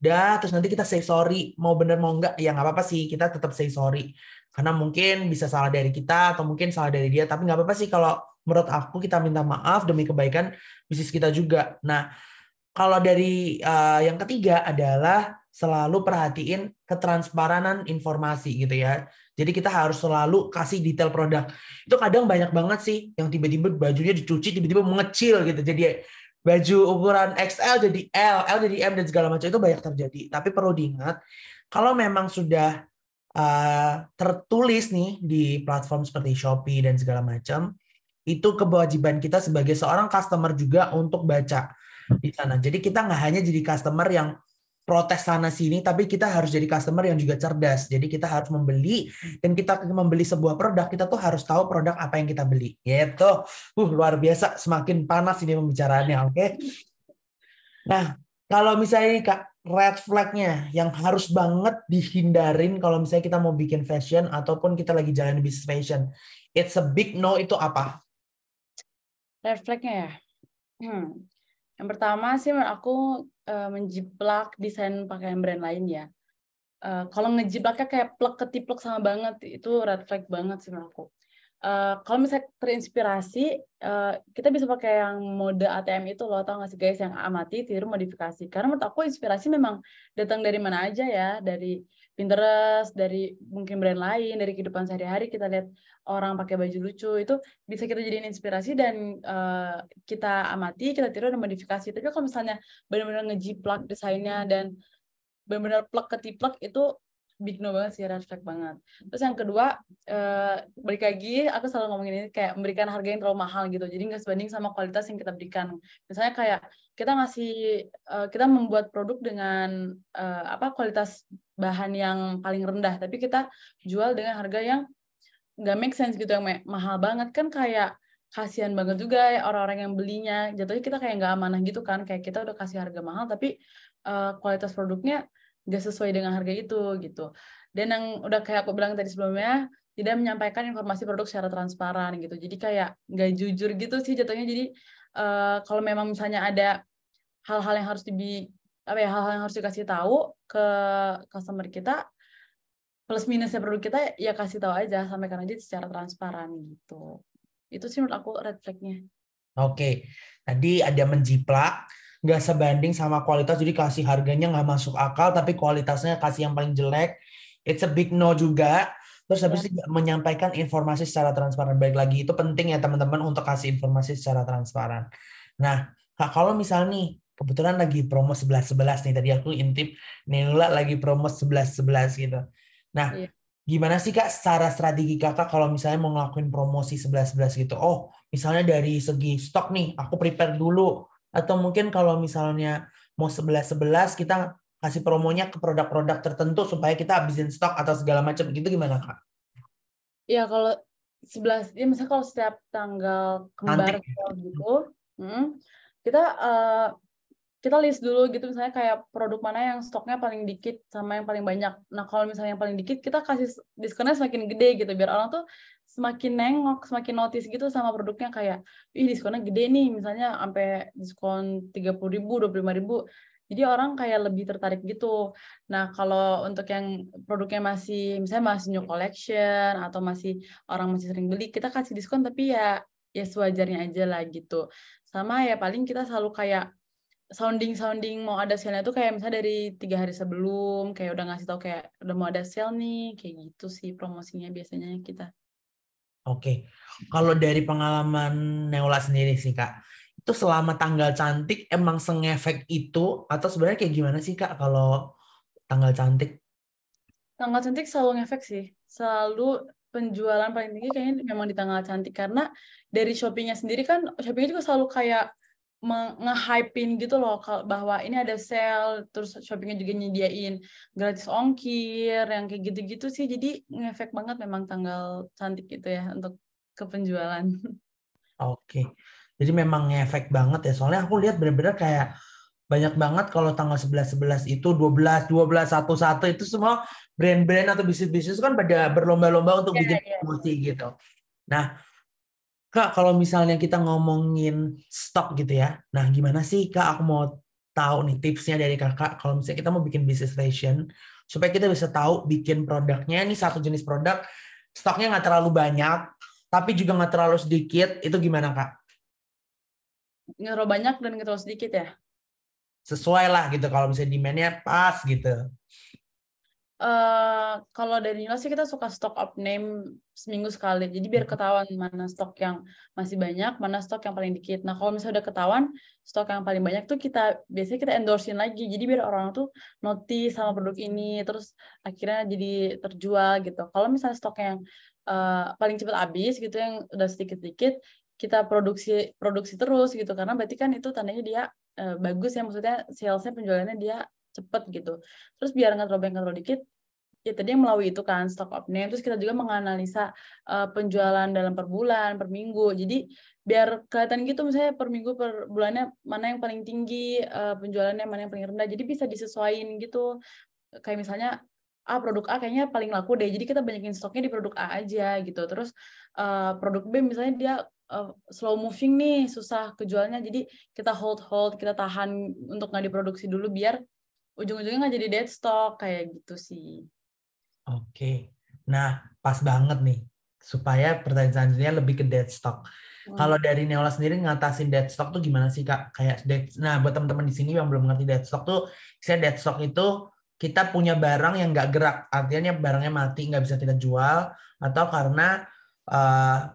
Terus nanti kita say sorry, mau bener mau enggak, ya nggak apa-apa sih, kita tetap say sorry. Karena mungkin bisa salah dari kita, atau mungkin salah dari dia, tapi nggak apa-apa sih kalau menurut aku kita minta maaf demi kebaikan bisnis kita juga. Nah, kalau dari yang ketiga adalah selalu perhatiin ketransparanan informasi gitu ya. Jadi kita harus selalu kasih detail produk. Itu kadang banyak banget sih yang tiba-tiba bajunya dicuci tiba-tiba mengecil gitu. Jadi baju ukuran XL jadi L, L jadi M dan segala macam itu banyak terjadi. Tapi perlu diingat kalau memang sudah tertulis nih di platform seperti Shopee dan segala macam, itu kewajiban kita sebagai seorang customer juga untuk baca di sana. Jadi kita nggak hanya jadi customer yang protes sana sini, tapi kita harus jadi customer yang juga cerdas. Jadi kita harus membeli, dan kita membeli sebuah produk, kita tuh harus tahu produk apa yang kita beli. Gitu. Luar biasa, semakin panas ini pembicaraannya, oke? Nah, kalau misalnya ini Kak, red flag-nya yang harus banget dihindarin kalau misalnya kita mau bikin fashion ataupun kita lagi jalan bisnis fashion. It's a big no, itu apa? Red flag-nya ya. Yang pertama sih menurut aku menjiplak desain pakaian brand lain ya. Kalau ngejiplaknya kayak plek ketiplek sama banget, itu red flag banget sih menurut aku. Kalau misalnya terinspirasi, kita bisa pakai yang mode ATM itu loh, tau nggak sih guys, yang amati, tiru, modifikasi. Karena menurut aku inspirasi memang datang dari mana aja ya, dari Pinterest, dari mungkin brand lain, dari kehidupan sehari-hari, kita lihat orang pakai baju lucu, itu bisa kita jadiin inspirasi dan kita amati, kita tiru dan modifikasi. Tapi kalau misalnya benar-benar ngejiplak desainnya dan benar-benar plek ketiplek, itu big no banget sih, red flag banget. Terus yang kedua, balik lagi, aku selalu ngomongin ini, kayak memberikan harga yang terlalu mahal gitu, jadi nggak sebanding sama kualitas yang kita berikan. Misalnya kayak kita membuat produk dengan kualitas bahan yang paling rendah, tapi kita jual dengan harga yang nggak make sense gitu, yang mahal banget, kan kayak kasihan banget juga ya orang-orang yang belinya. Jatuhnya kita kayak nggak amanah gitu kan, kayak kita udah kasih harga mahal tapi kualitas produknya nggak sesuai dengan harga itu gitu. Dan yang udah kayak aku bilang tadi sebelumnya, tidak menyampaikan informasi produk secara transparan gitu. Jadi kayak nggak jujur gitu sih jatuhnya. Jadi kalau memang misalnya ada hal-hal yang harus hal-hal yang harus dikasih tahu ke customer kita, plus minusnya produk kita ya kasih tahu aja, sampaikan aja secara transparan gitu. Itu sih menurut aku red flag-nya. Oke, tadi ada menjiplak, nggak sebanding sama kualitas, jadi kasih harganya nggak masuk akal, tapi kualitasnya kasih yang paling jelek. It's a big no juga. Terus habis Ya. itu menyampaikan informasi secara transparan. Baik lagi, itu penting ya teman-teman untuk kasih informasi secara transparan. Nah, Kak, kalau misalnya nih, kebetulan lagi promo 11-11 nih, tadi aku intip, Nela lagi promo 11-11 gitu. Nah, Iya. gimana sih Kak secara strategi Kakak kalau misalnya mau ngelakuin promosi 11-11 gitu? Oh, misalnya dari segi stok nih, aku prepare dulu. Atau mungkin kalau misalnya mau 11-11, kita kasih promonya ke produk-produk tertentu supaya kita habisin stok atau segala macam. Gitu gimana, Kak? Ya kalau 11, ya misalnya kalau setiap tanggal kembar Cantik. sale gitu, kita eh, kita list dulu gitu, misalnya kayak produk mana yang stoknya paling dikit sama yang paling banyak. Nah kalau misalnya yang paling dikit, kita kasih diskonnya semakin gede gitu, biar orang tuh semakin nengok, semakin notice gitu sama produknya, kayak ih diskonnya gede nih, misalnya sampai diskon 30.000, 25.000. Jadi orang kayak lebih tertarik gitu. Nah kalau untuk yang produknya masih misalnya masih new collection atau orang masih sering beli, kita kasih diskon tapi ya sewajarnya aja lah gitu. Sama ya paling kita selalu kayak sounding mau ada sale-nya tuh kayak misalnya dari 3 hari sebelum, kayak udah ngasih tahu kayak udah mau ada sale nih, kayak gitu sih promosinya biasanya kita. Oke. Kalau dari pengalaman Neula sendiri sih, Kak, itu selama tanggal cantik emang sengefek itu atau sebenarnya kayak gimana sih, Kak, kalau tanggal cantik? Tanggal cantik selalu ngefek sih, selalu penjualan paling tinggi kayaknya memang di tanggal cantik, karena dari Shopee-nya sendiri kan, Shopee-nya juga selalu kayak nge-hype-in gitu loh bahwa ini ada sale, terus Shopee-nya juga nyediain gratis ongkir, yang kayak gitu-gitu sih, jadi ngefek banget memang tanggal cantik gitu ya untuk ke penjualan. Oke. Jadi memang ngefek banget ya. Soalnya aku lihat bener-bener kayak banyak banget kalau tanggal 11-11 itu 12-12-11 itu semua brand-brand atau bisnis-bisnis kan pada berlomba-lomba untuk bikin Iya. promosi gitu. Nah, Kak, kalau misalnya kita ngomongin stok gitu ya. Nah, gimana sih Kak? Aku mau tahu nih tipsnya dari Kakak kalau misalnya kita mau bikin bisnis fashion supaya kita bisa tahu bikin produknya ini satu jenis produk stoknya nggak terlalu banyak tapi juga nggak terlalu sedikit. Itu gimana Kak? Ngerol banyak dan ngerol sedikit ya. Sesuai lah gitu kalau misalnya demand-nya pas gitu. Kalau dari Nila sih kita suka stock up name seminggu sekali. Jadi biar ketahuan mana stok yang masih banyak, mana stok yang paling dikit. Nah kalau misalnya udah ketahuan stok yang paling banyak tuh biasanya kita endorsein lagi. Jadi biar orang tuh notice sama produk ini, terus akhirnya jadi terjual gitu. Kalau misalnya stok yang paling cepat habis gitu, yang udah sedikit-sedikit, kita produksi terus gitu. Karena berarti kan itu tandanya dia bagus ya, maksudnya salesnya, penjualannya dia cepet gitu. Terus biar nggak terlalu dikit, ya tadi yang melalui itu kan stock up name. Terus kita juga menganalisa penjualan dalam per bulan, per minggu. Jadi biar kelihatan gitu misalnya per minggu, per bulannya mana yang paling tinggi penjualannya, mana yang paling rendah. Jadi bisa disesuaikan gitu. Kayak misalnya produk A kayaknya paling laku deh. Jadi kita banyakin stoknya di produk A aja gitu. Terus produk B misalnya dia slow moving nih, susah kejualnya. Jadi kita hold, kita tahan untuk nggak diproduksi dulu biar ujung-ujungnya nggak jadi dead stock kayak gitu sih. Oke. Nah, pas banget nih. Supaya pertanyaan selanjutnya lebih ke dead stock. Kalau dari Neola sendiri ngatasin dead stock tuh gimana sih, Kak? Nah, buat teman-teman di sini yang belum ngerti dead stock tuh, saya dead stock itu kita punya barang yang nggak gerak. Artinya barangnya mati, nggak bisa kita jual. Atau karena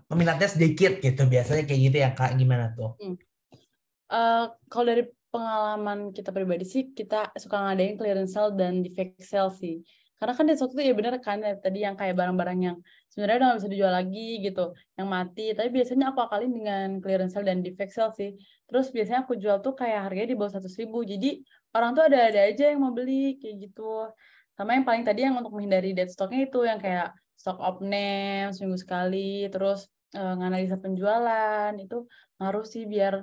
peminatnya sedikit gitu. Biasanya kayak gitu ya, Kak. Gimana tuh? Kalau dari pengalaman kita pribadi sih, kita suka ngadain clearance sale dan defect sale sih. Karena kan di waktu itu ya bener kan ya, tadi yang kayak barang-barang yang sebenarnya udah nggak bisa dijual lagi gitu, yang mati. Tapi biasanya aku akalin dengan clearance sale dan defect sale sih. Terus biasanya aku jual tuh kayak harganya di bawah 100.000. Jadi orang tuh ada aja yang mau beli kayak gitu. Sama yang paling tadi yang untuk menghindari dead stocknya itu yang kayak stock up name seminggu sekali, terus nganalisa penjualan itu ngaruh sih biar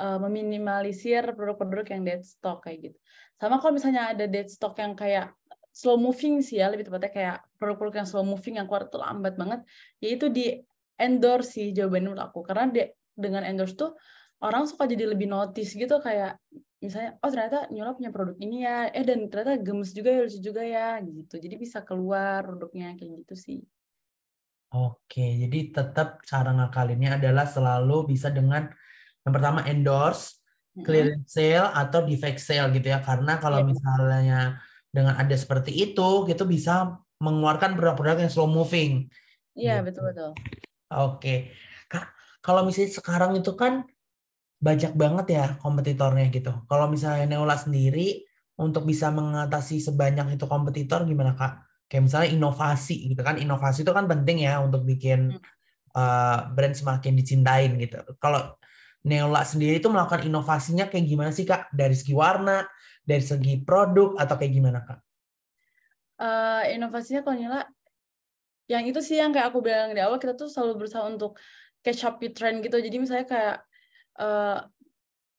meminimalisir produk-produk yang dead stock kayak gitu. Sama kalau misalnya ada dead stock yang kayak slow moving sih ya, lebih tepatnya kayak produk-produk yang slow moving yang keluar tuh lambat banget, yaitu di endorse sih jawabannya menurut aku. Karena dengan endorse tuh orang suka jadi lebih notice gitu, kayak misalnya, oh ternyata Nyola punya produk ini ya, dan ternyata gemes juga ya, lucu juga ya, gitu. Jadi bisa keluar produknya kayak gitu sih. Oke, jadi tetap cara ngakalinnya adalah selalu bisa dengan yang pertama endorse, clearance sale atau defect sale gitu ya. Karena kalau Iya, misalnya dengan ada seperti itu, gitu bisa mengeluarkan produk-produk yang slow moving iya gitu. betul-betul. Oke. Kak, kalau misalnya sekarang itu kan banyak banget ya kompetitornya gitu. Kalau misalnya Neola sendiri untuk bisa mengatasi sebanyak itu kompetitor gimana, Kak? Kayak misalnya inovasi gitu kan. Inovasi itu kan penting ya untuk bikin brand semakin dicintain gitu. Kalau Neola sendiri itu melakukan inovasinya kayak gimana sih, Kak? Dari segi warna, dari segi produk atau kayak gimana, Kak? Inovasinya kalau Nyola yang itu sih yang kayak aku bilang di awal, kita tuh selalu berusaha untuk catch up with trend gitu. Jadi misalnya kayak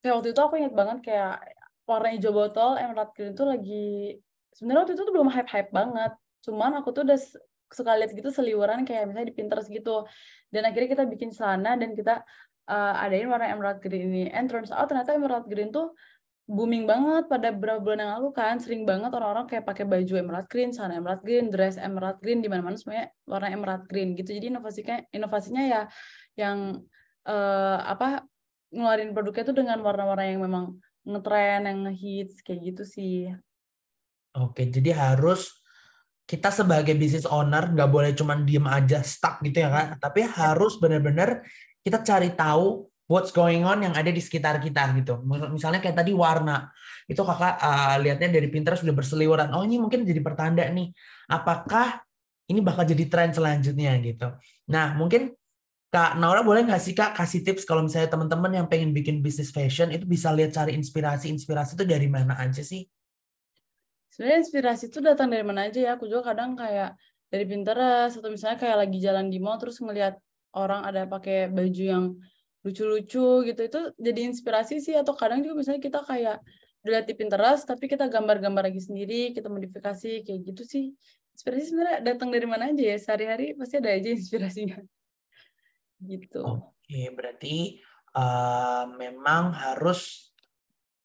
kayak waktu itu aku ingat banget kayak warna hijau botol emerald green tuh lagi, sebenarnya waktu itu tuh belum hype banget, cuman aku tuh udah suka lihat gitu seliweran kayak misalnya di Pinterest gitu, dan akhirnya kita bikin celana dan kita adain warna emerald green ini, and turns out ternyata emerald green tuh booming banget pada beberapa bulan yang lalu kan. Sering banget orang-orang kayak pakai baju emerald green, celana emerald green, dress emerald green, di mana-mana semuanya warna emerald green gitu. Jadi inovasinya ya yang apa, ngeluarin produknya tuh dengan warna-warna yang memang ngetren, yang ngehits kayak gitu sih. Oke, jadi harus kita sebagai business owner nggak boleh cuma diem aja stuck gitu ya, Kak. Tapi harus benar-benar kita cari tahu what's going on yang ada di sekitar kita gitu. Misalnya kayak tadi warna. Itu Kakak lihatnya dari Pinterest udah berseliweran. Oh, ini mungkin jadi pertanda nih. Apakah ini bakal jadi tren selanjutnya gitu. Nah, mungkin Kak Naura boleh nggak sih, Kak, kasih tips kalau misalnya teman-teman yang pengen bikin bisnis fashion itu bisa lihat cari inspirasi itu dari mana aja sih? Sebenarnya inspirasi itu datang dari mana aja ya. Aku juga kadang kayak dari Pinterest, atau misalnya kayak lagi jalan di mall terus ngelihat orang ada pakai baju yang lucu-lucu gitu, itu jadi inspirasi sih. Atau kadang juga misalnya kita kayak lihat di Pinterest tapi kita gambar-gambar lagi sendiri, kita modifikasi kayak gitu sih. Inspirasi sebenarnya datang dari mana aja ya, sehari-hari pasti ada aja inspirasinya gitu. Oke, berarti memang harus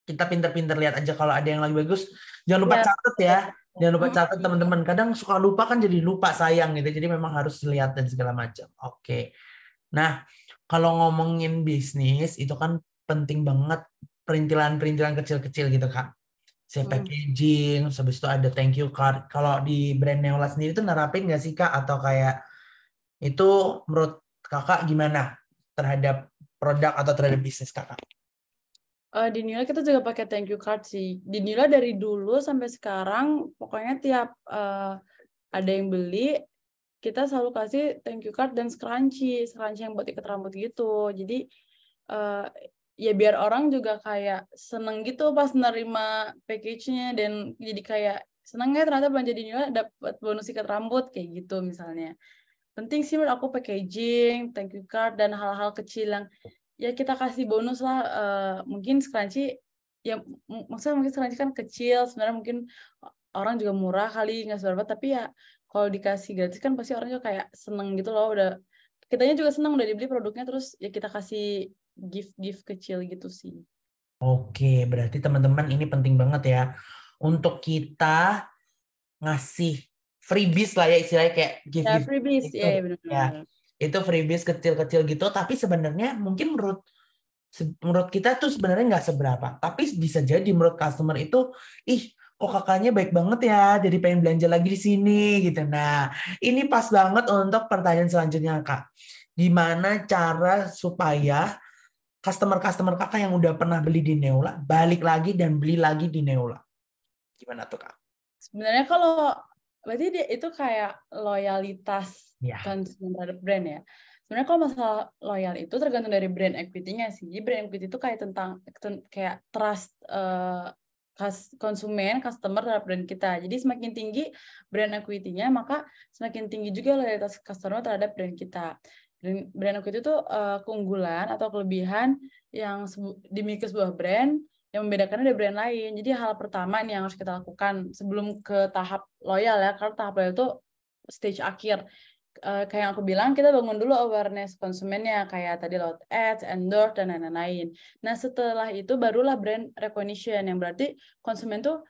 kita pinter-pinter lihat aja kalau ada yang lagi bagus. Jangan lupa Ya, catat ya. Jangan lupa mm, catat teman-teman. Kadang suka lupa kan jadi lupa sayang gitu. Jadi memang harus lihat dan segala macam. Oke. Nah, kalau ngomongin bisnis itu kan penting banget perintilan-perintilan kecil-kecil gitu, Kak. packaging, habis itu ada thank you card. Kalau di brand Neola sendiri itu nerapin nggak sih Kak? Atau kayak itu menurut Kakak gimana terhadap produk atau terhadap bisnis Kakak? Di Nila kita juga pakai thank you card sih. Di Nila dari dulu sampai sekarang, pokoknya tiap ada yang beli, kita selalu kasih thank you card dan scrunchie yang buat ikat rambut gitu. Jadi ya biar orang juga kayak seneng gitu pas nerima package-nya, dan jadi kayak seneng ya ternyata belanja di Nila dapat bonus ikat rambut kayak gitu misalnya. Penting sih menurut aku packaging, thank you card, dan hal-hal kecil yang ya kita kasih bonus lah. Mungkin scrunchie ya maksudnya mungkin scrunchie kan kecil, sebenarnya mungkin orang juga murah kali nggak seberapa, tapi ya kalau dikasih gratis kan pasti orang juga kayak seneng gitu loh. Udah kitanya juga seneng udah dibeli produknya, terus ya kita kasih gift kecil gitu sih. Oke, berarti teman-teman ini penting banget ya untuk kita ngasih freebies lah ya, istilahnya kayak Ya gift freebies itu ya, ya. benar-benar. Itu freebies kecil-kecil gitu, tapi sebenarnya mungkin menurut kita tuh sebenarnya nggak seberapa, tapi bisa jadi menurut customer itu, ih kok kakaknya baik banget ya, jadi pengen belanja lagi di sini gitu. Nah, ini pas banget untuk pertanyaan selanjutnya Kak. Gimana cara supaya customer-customer kakak yang udah pernah beli di Neula balik lagi dan beli lagi di Neula? Gimana tuh Kak? Sebenarnya kalau berarti dia itu kayak loyalitas Ya. konsumen terhadap brand ya. Sebenarnya kalau masalah loyal itu tergantung dari brand equity-nya sih. Jadi brand equity itu kayak tentang kayak trust konsumen, customer terhadap brand kita. Jadi semakin tinggi brand equity-nya, maka semakin tinggi juga loyalitas customer terhadap brand kita. Brand equity itu keunggulan atau kelebihan yang dimiliki sebuah brand yang membedakannya dari brand lain. Jadi hal pertama nih yang harus kita lakukan sebelum ke tahap loyal ya, karena tahap loyal itu stage akhir. Kayak yang aku bilang, kita bangun dulu awareness konsumennya, kayak tadi lewat ads, endorse, dan lain-lain. Nah, setelah itu barulah brand recognition, yang berarti konsumen tuh,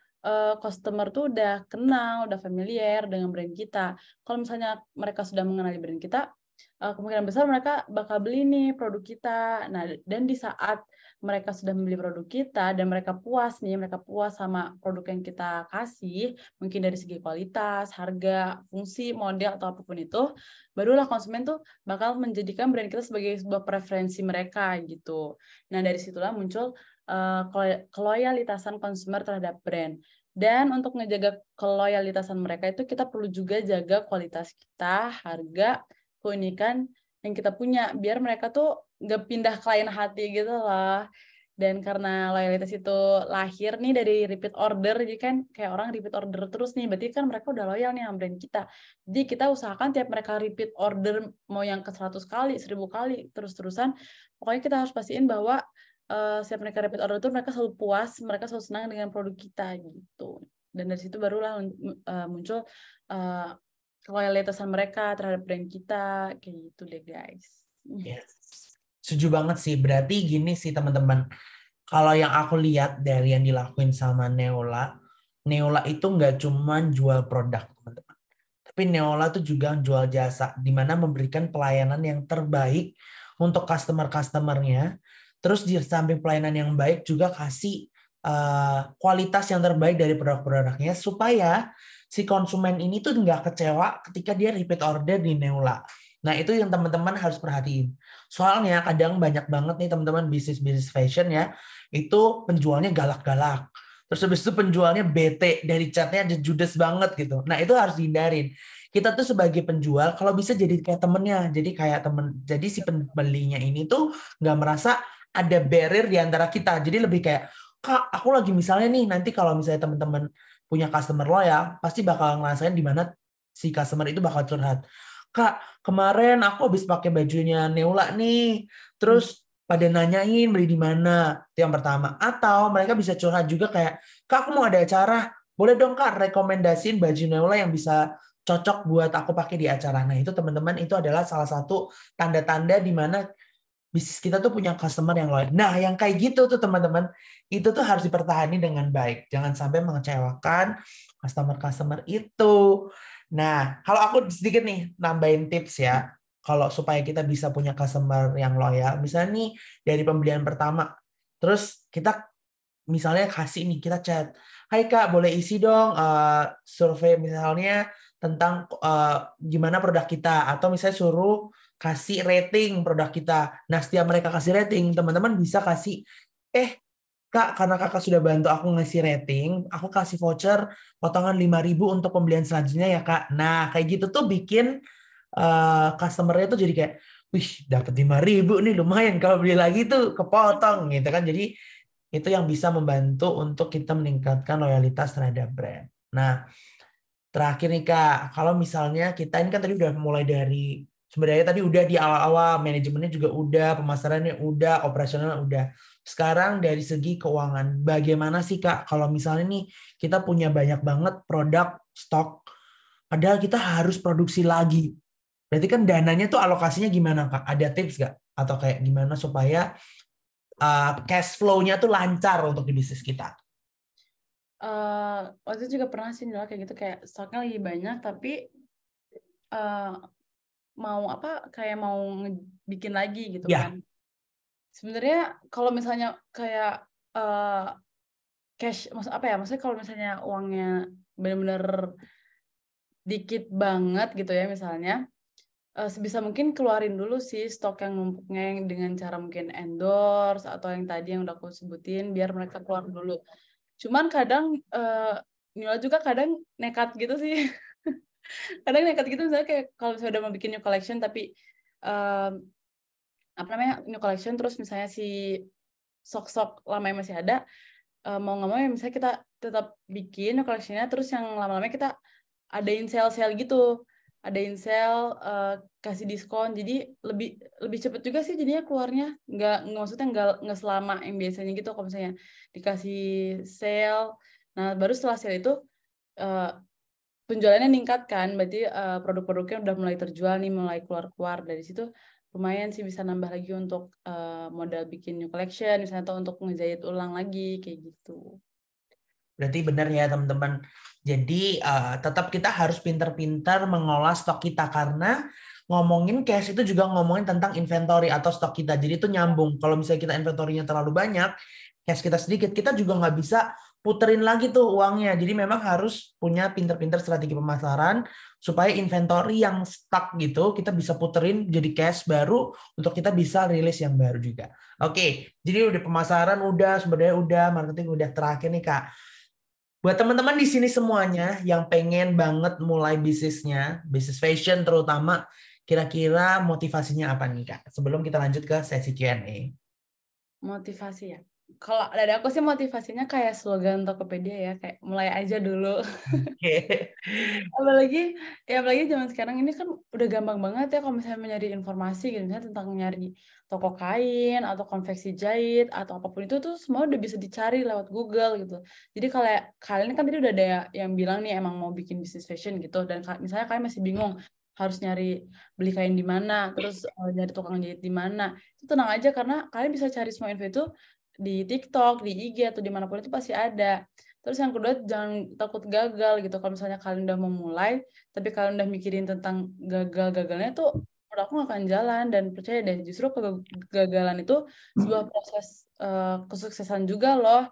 customer tuh udah kenal, udah familiar dengan brand kita. Kalau misalnya mereka sudah mengenali brand kita, kemungkinan besar mereka bakal beli nih produk kita. Nah, dan di saat mereka sudah membeli produk kita dan mereka puas sama produk yang kita kasih, mungkin dari segi kualitas, harga, fungsi, model, atau apapun itu, barulah konsumen tuh bakal menjadikan brand kita sebagai sebuah preferensi mereka gitu. Nah, dari situlah muncul keloyalitasan konsumer terhadap brand. Dan untuk ngejaga keloyalitasan mereka itu kita perlu juga jaga kualitas kita, harga, keunikan yang kita punya, biar mereka tuh nggak pindah ke lain hati gitu lah. Dan karena loyalitas itu lahir nih dari repeat order, jadi kan kayak orang repeat order terus nih, berarti kan mereka udah loyal nih sama brand kita. Jadi kita usahakan tiap mereka repeat order, mau yang ke 100 kali, 1000 kali, terus-terusan, pokoknya kita harus pastiin bahwa setiap mereka repeat order itu mereka selalu puas, mereka selalu senang dengan produk kita gitu. Dan dari situ barulah muncul loyalitasan mereka terhadap brand kita, kayak gitu deh guys. Yes. Setuju banget sih. Berarti gini sih teman-teman. Kalau yang aku lihat dari yang dilakuin sama Neola, Neola itu nggak cuma jual produk teman-teman. Tapi Neola tuh juga jual jasa, di mana memberikan pelayanan yang terbaik untuk customer-customernya. Terus di samping pelayanan yang baik juga kasih kualitas yang terbaik dari produk-produknya supaya si konsumen ini tuh nggak kecewa ketika dia repeat order di Neola. Nah, itu yang teman-teman harus perhatiin. Soalnya kadang banyak banget nih teman-teman bisnis-bisnis fashion ya, itu penjualnya galak-galak. Terus habis itu penjualnya bete, dari chatnya ada judes banget gitu. Nah, itu harus dihindarin. Kita tuh sebagai penjual, kalau bisa jadi kayak temennya. Jadi kayak temen, jadi si pembelinya ini tuh nggak merasa ada barrier di antara kita. Jadi lebih kayak, Kak, aku lagi misalnya nih, nanti kalau misalnya teman-teman punya customer loyal, pasti bakal ngerasain di mana si customer itu bakal curhat. Kak, kemarin aku habis pakai bajunya Neula nih, terus pada nanyain beli di mana. Itu yang pertama. Atau mereka bisa curhat juga kayak, Kak, aku mau ada acara, boleh dong Kak rekomendasiin baju Neula yang bisa cocok buat aku pakai di acara. Nah, itu teman-teman, itu adalah salah satu tanda-tanda di mana bisnis kita tuh punya customer yang loyal. Nah, yang kayak gitu tuh teman-teman, itu tuh harus dipertahani dengan baik. Jangan sampai mengecewakan customer-customer itu. Nah, kalau aku sedikit nih nambahin tips ya, kalau supaya kita bisa punya customer yang loyal, misalnya nih dari pembelian pertama, terus kita misalnya kasih nih, kita chat, hai Kak, boleh isi dong survei misalnya tentang gimana produk kita, atau misalnya suruh kasih rating produk kita. Nah, setiap mereka kasih rating, teman-teman bisa kasih, Kak, karena kakak sudah bantu aku ngasih rating, aku kasih voucher potongan 5.000 untuk pembelian selanjutnya ya Kak. Nah, kayak gitu tuh bikin customer-nya tuh jadi kayak, wih, dapat 5.000 nih, lumayan, kalau beli lagi tuh kepotong gitu kan. Jadi itu yang bisa membantu untuk kita meningkatkan loyalitas terhadap brand. Nah, terakhir nih Kak, kalau misalnya kita ini kan tadi udah mulai dari, sebenarnya tadi udah di awal-awal, manajemennya juga udah, pemasarannya udah, operasionalnya udah. Sekarang dari segi keuangan, bagaimana sih Kak kalau misalnya nih kita punya banyak banget produk stok, padahal kita harus produksi lagi. Berarti kan dananya tuh alokasinya gimana Kak? Ada tips nggak? Atau kayak gimana supaya cash flow-nya tuh lancar untuk di bisnis kita? Waktu itu juga pernah sih Nila kayak gitu, kayak stoknya lagi banyak tapi mau kayak mau bikin lagi gitu Ya, kan. Sebenarnya kalau misalnya kayak cash, maksudnya kalau misalnya uangnya benar-benar dikit banget gitu ya misalnya, sebisa mungkin keluarin dulu sih stok yang numpuknya, yang dengan cara mungkin endorse atau yang tadi yang udah aku sebutin, biar mereka keluar dulu. Cuman kadang Nila juga kadang nekat gitu sih. Kadang nekat gitu, misalnya kayak kalau misalnya udah mau bikin new collection tapi new collection terus misalnya si sok-sok lama yang masih ada, mau nggak mau ya misalnya kita tetap bikin new collection-nya, terus yang lama-lama kita adain sale-sale gitu, adain sale, kasih diskon, jadi lebih cepet juga sih jadinya keluarnya, maksudnya nggak selama yang biasanya gitu. Kalau misalnya dikasih sale, nah baru setelah sale itu penjualannya meningkat kan, berarti produk-produknya udah mulai terjual nih, mulai keluar dari situ. Lumayan sih bisa nambah lagi untuk modal bikin new collection misalnya, atau untuk ngejahit ulang lagi kayak gitu. berarti benar ya teman-teman. Jadi tetap kita harus pintar-pintar mengolah stok kita, karena ngomongin cash itu juga ngomongin tentang inventory atau stok kita. Jadi itu nyambung. Kalau misalnya kita inventory-nya terlalu banyak, cash kita sedikit, kita juga nggak bisa puterin lagi tuh uangnya. Jadi memang harus punya pintar-pintar strategi pemasaran supaya inventory yang stuck gitu kita bisa puterin jadi cash baru untuk kita bisa rilis yang baru juga. Oke, jadi udah pemasaran udah, sebenarnya udah, marketing udah. Terakhir nih Kak, buat teman-teman di sini semuanya yang pengen banget mulai bisnisnya, bisnis fashion terutama, kira-kira motivasinya apa nih Kak? Sebelum kita lanjut ke sesi Q&A. Motivasi ya. Kalau dari aku sih motivasinya kayak slogan Tokopedia ya, kayak mulai aja dulu. Oke. apalagi zaman sekarang ini kan udah gampang banget ya kalau misalnya mau nyari informasi gitu, misalnya tentang nyari toko kain atau konveksi jahit atau apapun itu tuh semua udah bisa dicari lewat Google gitu. Jadi kalau kalian kan tadi udah ada yang bilang nih emang mau bikin bisnis fashion gitu, dan misalnya kalian masih bingung harus beli kain di mana, terus nyari tukang jahit di mana, itu tenang aja karena kalian bisa cari semua info itu di TikTok, di IG atau dimanapun itu pasti ada. Terus yang kedua, jangan takut gagal gitu. Kalau misalnya kalian udah memulai, tapi kalian udah mikirin tentang gagalnya tuh, menurut aku nggak akan jalan. Dan percaya deh, justru kegagalan itu sebuah proses kesuksesan juga loh.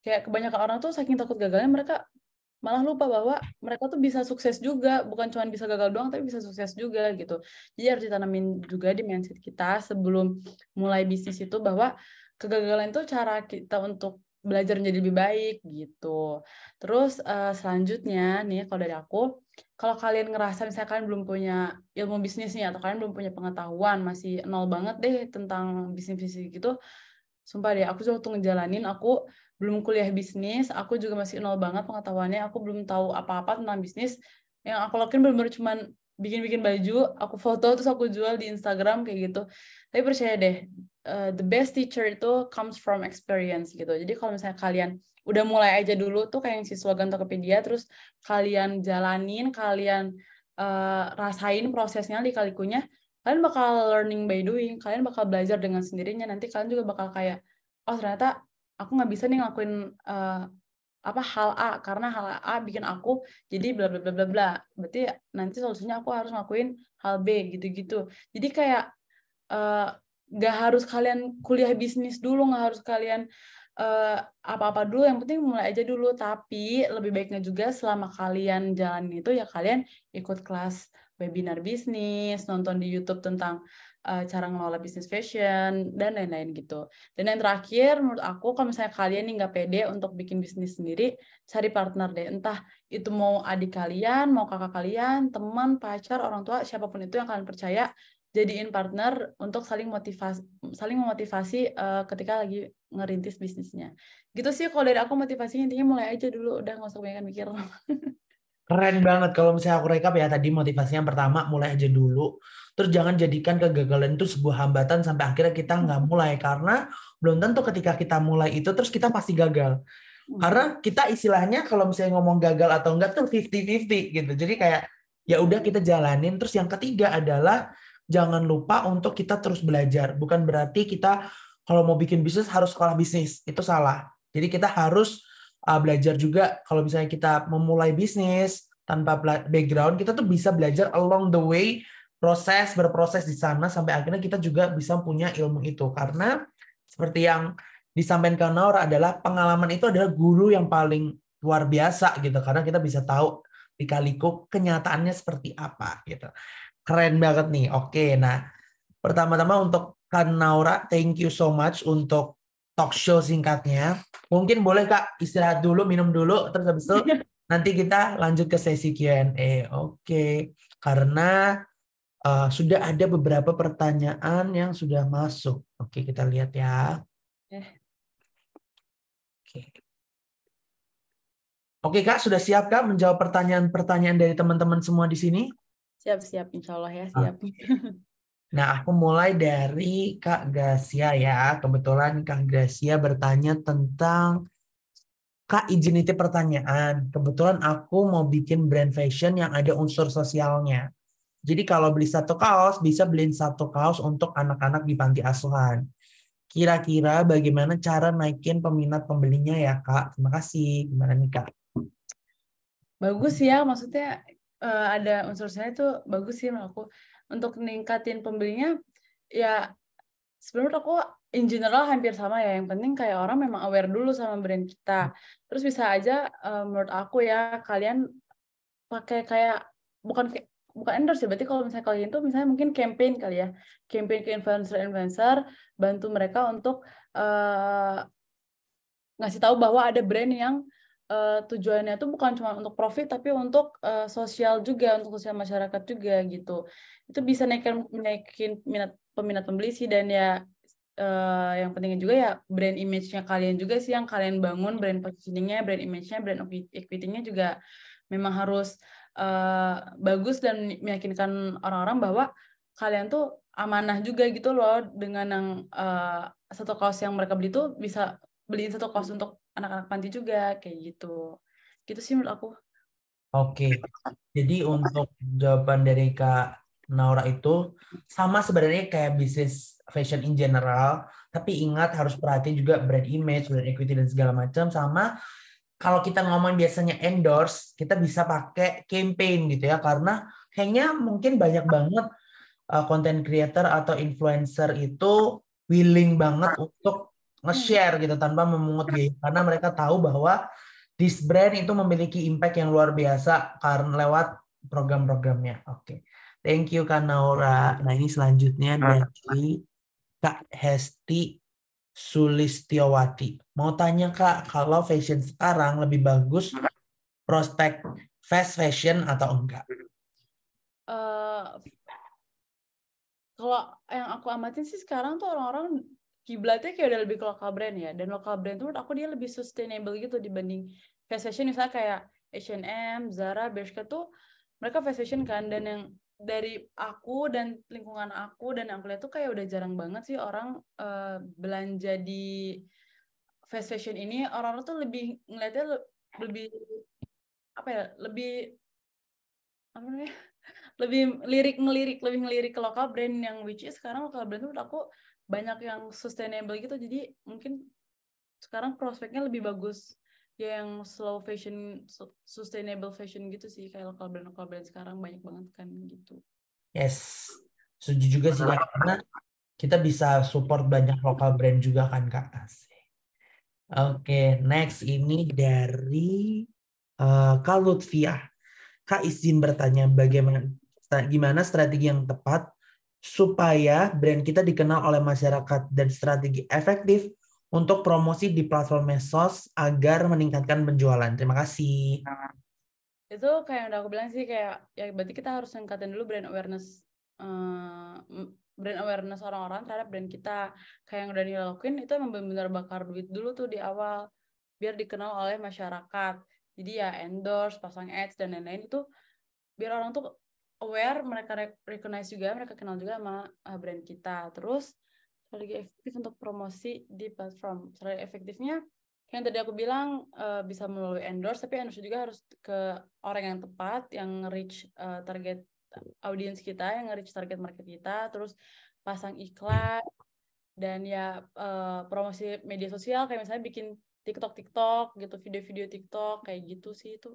Kayak kebanyakan orang tuh saking takut gagalnya, mereka malah lupa bahwa mereka tuh bisa sukses juga. Bukan cuma bisa gagal doang, tapi bisa sukses juga gitu. Jadi harus ditanamin juga di mindset kita sebelum mulai bisnis itu, bahwa kegagalan itu cara kita untuk belajar menjadi lebih baik gitu. Terus selanjutnya nih kalau dari aku, kalau kalian ngerasa misalnya kalian belum punya ilmu bisnisnya atau kalian belum punya pengetahuan, masih nol banget deh tentang bisnis-bisnis gitu, sumpah deh, aku waktu ngejalanin, aku belum kuliah bisnis, aku juga masih nol banget pengetahuannya, aku belum tahu apa-apa tentang bisnis. Yang aku lakuin benar-benar cuman bikin-bikin baju, aku foto, terus aku jual di Instagram kayak gitu. Tapi percaya deh, the best teacher itu comes from experience gitu. Jadi kalau misalnya kalian udah mulai aja dulu tuh kayak yang si slogan Tokopedia, terus kalian jalanin, kalian rasain prosesnya, lika-likunya, kalian bakal learning by doing, kalian bakal belajar dengan sendirinya, nanti kalian juga bakal kayak, oh ternyata aku nggak bisa nih ngelakuin hal A, karena hal A bikin aku jadi bla bla bla bla bla, berarti nanti solusinya aku harus ngelakuin hal B gitu-gitu. Jadi kayak nggak harus kalian kuliah bisnis dulu, nggak harus kalian apa-apa dulu, yang penting mulai aja dulu. Tapi lebih baiknya juga selama kalian jalan itu ya kalian ikut kelas webinar bisnis, nonton di YouTube tentang cara ngelola bisnis fashion dan lain-lain gitu. Dan yang terakhir menurut aku, kalau misalnya kalian nih nggak pede untuk bikin bisnis sendiri, cari partner deh. Entah itu mau adik kalian, mau kakak kalian, teman, pacar, orang tua, siapapun itu yang kalian percaya, jadiin partner untuk saling memotivasi ketika lagi ngerintis bisnisnya. Gitu sih kalau dari aku, motivasinya intinya mulai aja dulu, udah nggak usah kebanyakan mikir. Keren banget kalau misalnya aku rekap ya tadi motivasinya yang pertama mulai aja dulu. Terus jangan jadikan kegagalan itu sebuah hambatan sampai akhirnya kita nggak mulai. Karena belum tentu ketika kita mulai itu terus kita pasti gagal. Karena kita istilahnya kalau misalnya ngomong gagal atau enggak tuh 50-50 gitu. Jadi kayak ya udah kita jalanin. Terus yang ketiga adalah jangan lupa untuk kita terus belajar. Bukan berarti kita kalau mau bikin bisnis harus sekolah bisnis. Itu salah. Jadi kita harus belajar juga kalau misalnya kita memulai bisnis tanpa background, kita tuh bisa belajar along the way, berproses di sana sampai akhirnya kita juga bisa punya ilmu itu. Karena seperti yang disampaikan Naura adalah pengalaman itu adalah guru yang paling luar biasa gitu, karena kita bisa tahu lika-liku kenyataannya seperti apa gitu. Keren banget nih. Oke, nah pertama-tama untuk Kak Naura, thank you so much untuk talk show singkatnya. Mungkin boleh Kak istirahat dulu, minum dulu, terus habis itu nanti kita lanjut ke sesi Q&A. Oke, karena sudah ada beberapa pertanyaan yang sudah masuk. Oke, kita lihat ya. Oke. Oke Kak, sudah siap Kak menjawab pertanyaan-pertanyaan dari teman-teman semua di sini? Siap-siap, insya Allah ya, siap. Nah, aku mulai dari Kak Gracia ya. Kebetulan Kak Gracia bertanya tentang, Kak izin nitip pertanyaan. Kebetulan aku mau bikin brand fashion yang ada unsur sosialnya. Jadi kalau beli satu kaos, bisa beliin satu kaos untuk anak-anak di panti asuhan. Kira-kira bagaimana cara naikin peminat pembelinya ya Kak? Terima kasih. Gimana nih Kak? Bagus ya, maksudnya ada unsur saya itu bagus sih menurut aku. Untuk ningkatin pembelinya, ya sebenarnya aku in general hampir sama ya. Yang penting kayak orang memang aware dulu sama brand kita. Terus bisa aja menurut aku ya, kalian pakai kayak bukan endorse ya, berarti kalau misalnya kalian itu misalnya mungkin campaign kali ya, campaign ke influencer, bantu mereka untuk ngasih tahu bahwa ada brand yang tujuannya itu bukan cuma untuk profit tapi untuk sosial juga, untuk sosial masyarakat juga gitu. Itu bisa naikin peminat pembeli sih. Dan ya yang pentingnya juga ya brand image-nya kalian juga sih yang kalian bangun, brand positioning-nya, brand image-nya, brand equity-nya juga memang harus bagus dan meyakinkan orang-orang bahwa kalian tuh amanah juga gitu loh, dengan yang satu kaos yang mereka beli tuh bisa beliin satu kaos untuk anak-anak panti juga, kayak gitu. Gitu sih menurut aku. Oke, jadi untuk jawaban dari Kak Naura itu sama sebenarnya kayak bisnis fashion in general, tapi ingat harus perhatiin juga brand image, brand equity dan segala macam. Sama kalau kita ngomong biasanya endorse, kita bisa pakai campaign gitu ya, karena kayaknya mungkin banyak banget content creator atau influencer itu willing banget untuk nge-share gitu tanpa memungut biaya, karena mereka tahu bahwa this brand itu memiliki impact yang luar biasa karena lewat program-programnya. Oke. Thank you Kak Naura. Nah, ini selanjutnya dari Kak Hesti Sulistiowati. Mau tanya Kak, kalau fashion sekarang lebih bagus prospek fast fashion atau enggak? Kalau yang aku amatin sih sekarang tuh orang-orang kiblatnya kayak udah lebih ke lokal brand ya. Dan lokal brand tuh menurut aku dia lebih sustainable gitu dibanding fast fashion. Misalnya kayak H&M, Zara, Bershka tuh mereka fast fashion kan. Dan yang dari aku dan lingkungan aku dan yang aku lihat tuh kayak udah jarang banget sih orang belanja di fast fashion ini. Orang-orang tuh lebih ngeliatnya lebih apa ya, lebih apa namanya, lebih ngelirik ke lokal brand, yang which is sekarang lokal brand tuh menurut aku banyak yang sustainable gitu. Jadi mungkin sekarang prospeknya lebih bagus ya yang slow fashion, sustainable fashion gitu sih, kayak lokal brand sekarang banyak banget kan gitu. Yes, setuju juga sih Kak, karena kita bisa support banyak lokal brand juga kan Kak. Asik. Oke, next ini dari Kak Lutfiah. Kak izin bertanya gimana strategi yang tepat supaya brand kita dikenal oleh masyarakat dan strategi efektif untuk promosi di platform medsos agar meningkatkan penjualan. Terima kasih. Itu kayak yang udah aku bilang sih, kayak ya berarti kita harus ningkatin dulu brand awareness orang-orang terhadap brand kita. Kayak yang udah dilakuin itu emang benar-benar bakar duit dulu tuh di awal biar dikenal oleh masyarakat. Jadi ya endorse, pasang ads dan lain-lain itu biar orang tuh aware, mereka recognize juga, mereka kenal juga sama brand kita. Terus strategi efektif untuk promosi di platform. Strategi efektifnya yang tadi aku bilang bisa melalui endorse, tapi endorse juga harus ke orang yang tepat, yang reach target audience kita, yang reach target market kita, terus pasang iklan, dan ya promosi media sosial, kayak misalnya bikin TikTok gitu, video-video TikTok, kayak gitu sih, itu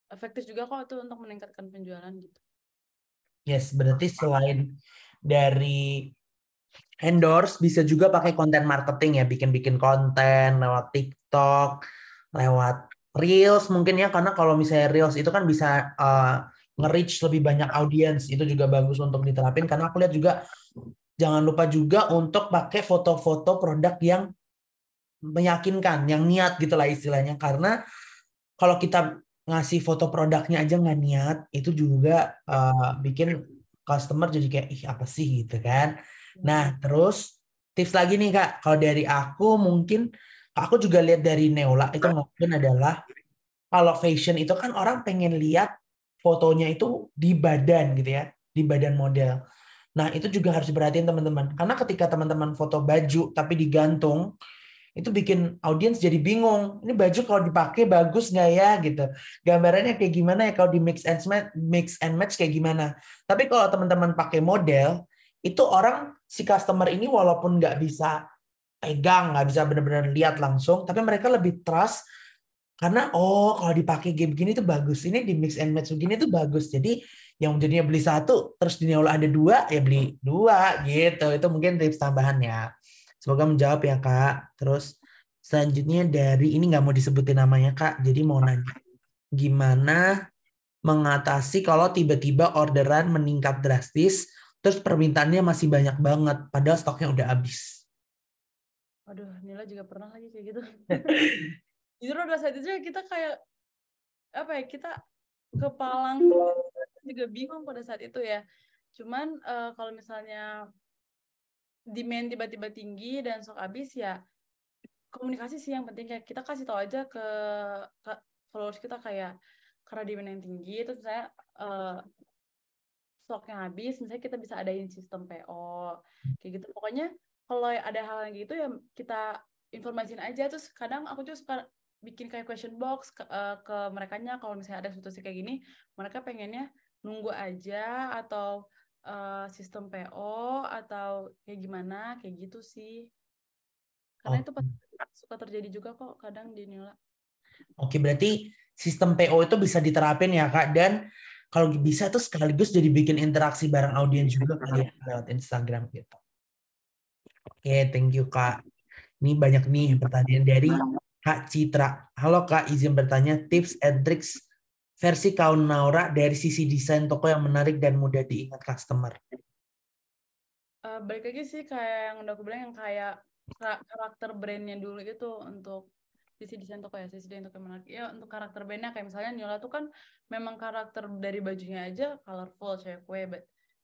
efektif juga kok itu untuk meningkatkan penjualan gitu. Yes, berarti selain dari endorse bisa juga pakai konten marketing ya, bikin-bikin konten lewat TikTok, lewat Reels mungkin ya, karena kalau misalnya Reels itu kan bisa nge-reach lebih banyak audiens, itu juga bagus untuk diterapin karena aku lihat juga jangan lupa juga untuk pakai foto-foto produk yang meyakinkan, yang niat gitu lah istilahnya, karena kalau kita ngasih foto produknya aja nggak niat, itu juga bikin customer jadi kayak ih apa sih gitu kan. Nah terus tips lagi nih Kak, kalau dari aku mungkin aku juga lihat dari Neola itu mungkin adalah kalau fashion itu kan orang pengen lihat fotonya itu di badan gitu ya, di badan model. Nah itu juga harus diperhatiin teman-teman, karena ketika teman-teman foto baju tapi digantung itu bikin audiens jadi bingung. Ini baju kalau dipakai bagus nggak ya gitu. Gambarannya kayak gimana ya kalau di mix and match kayak gimana. Tapi kalau teman-teman pakai model, itu orang si customer ini walaupun nggak bisa pegang, nggak bisa benar-benar lihat langsung, tapi mereka lebih trust karena oh kalau dipakai kayak begini tuh bagus. Ini di mix and match begini tuh bagus. Jadi yang jadinya beli satu terus di Neola ada dua ya beli dua gitu. Itu mungkin tips tambahannya. Semoga menjawab ya Kak. Terus selanjutnya dari ini nggak mau disebutin namanya Kak. Jadi mau nanya gimana mengatasi kalau tiba-tiba orderan meningkat drastis terus permintaannya masih banyak banget padahal stoknya udah habis. Aduh, Nila juga pernah lagi kayak gitu. Justru pada saat itu kita kayak apa ya, kita kepalang juga bingung pada saat itu ya. Cuman kalau misalnya demand tiba-tiba tinggi dan stok habis, ya komunikasi sih yang penting. Kayak kita kasih tahu aja ke followers kita kayak karena demand yang tinggi, terus misalnya stoknya habis, misalnya kita bisa adain sistem PO kayak gitu. Pokoknya kalau ada hal yang gitu ya kita informasin aja. Terus kadang aku juga suka bikin kayak question box ke merekanya, kalau misalnya ada situasi kayak gini, mereka pengennya nunggu aja atau sistem PO atau kayak gimana, kayak gitu sih. Karena itu pasti suka terjadi juga kok kadang di Nila. Oke, berarti sistem PO itu bisa diterapin ya, Kak. Dan kalau bisa tuh sekaligus jadi bikin interaksi bareng audiens juga kali ya, lewat Instagram gitu. Oke, thank you, Kak. Ini banyak nih pertanyaan dari Kak Citra. Halo, Kak. Izin bertanya tips and tricks versi Kaun Naura dari sisi desain toko yang menarik dan mudah diingat customer. Balik lagi sih kayak yang udah aku bilang, yang kayak karakter brandnya dulu itu untuk sisi desain toko ya, sisi desain toko yang menarik. Ya untuk karakter brandnya kayak misalnya Nyola tuh kan memang karakter dari bajunya aja colorful, cewek kue.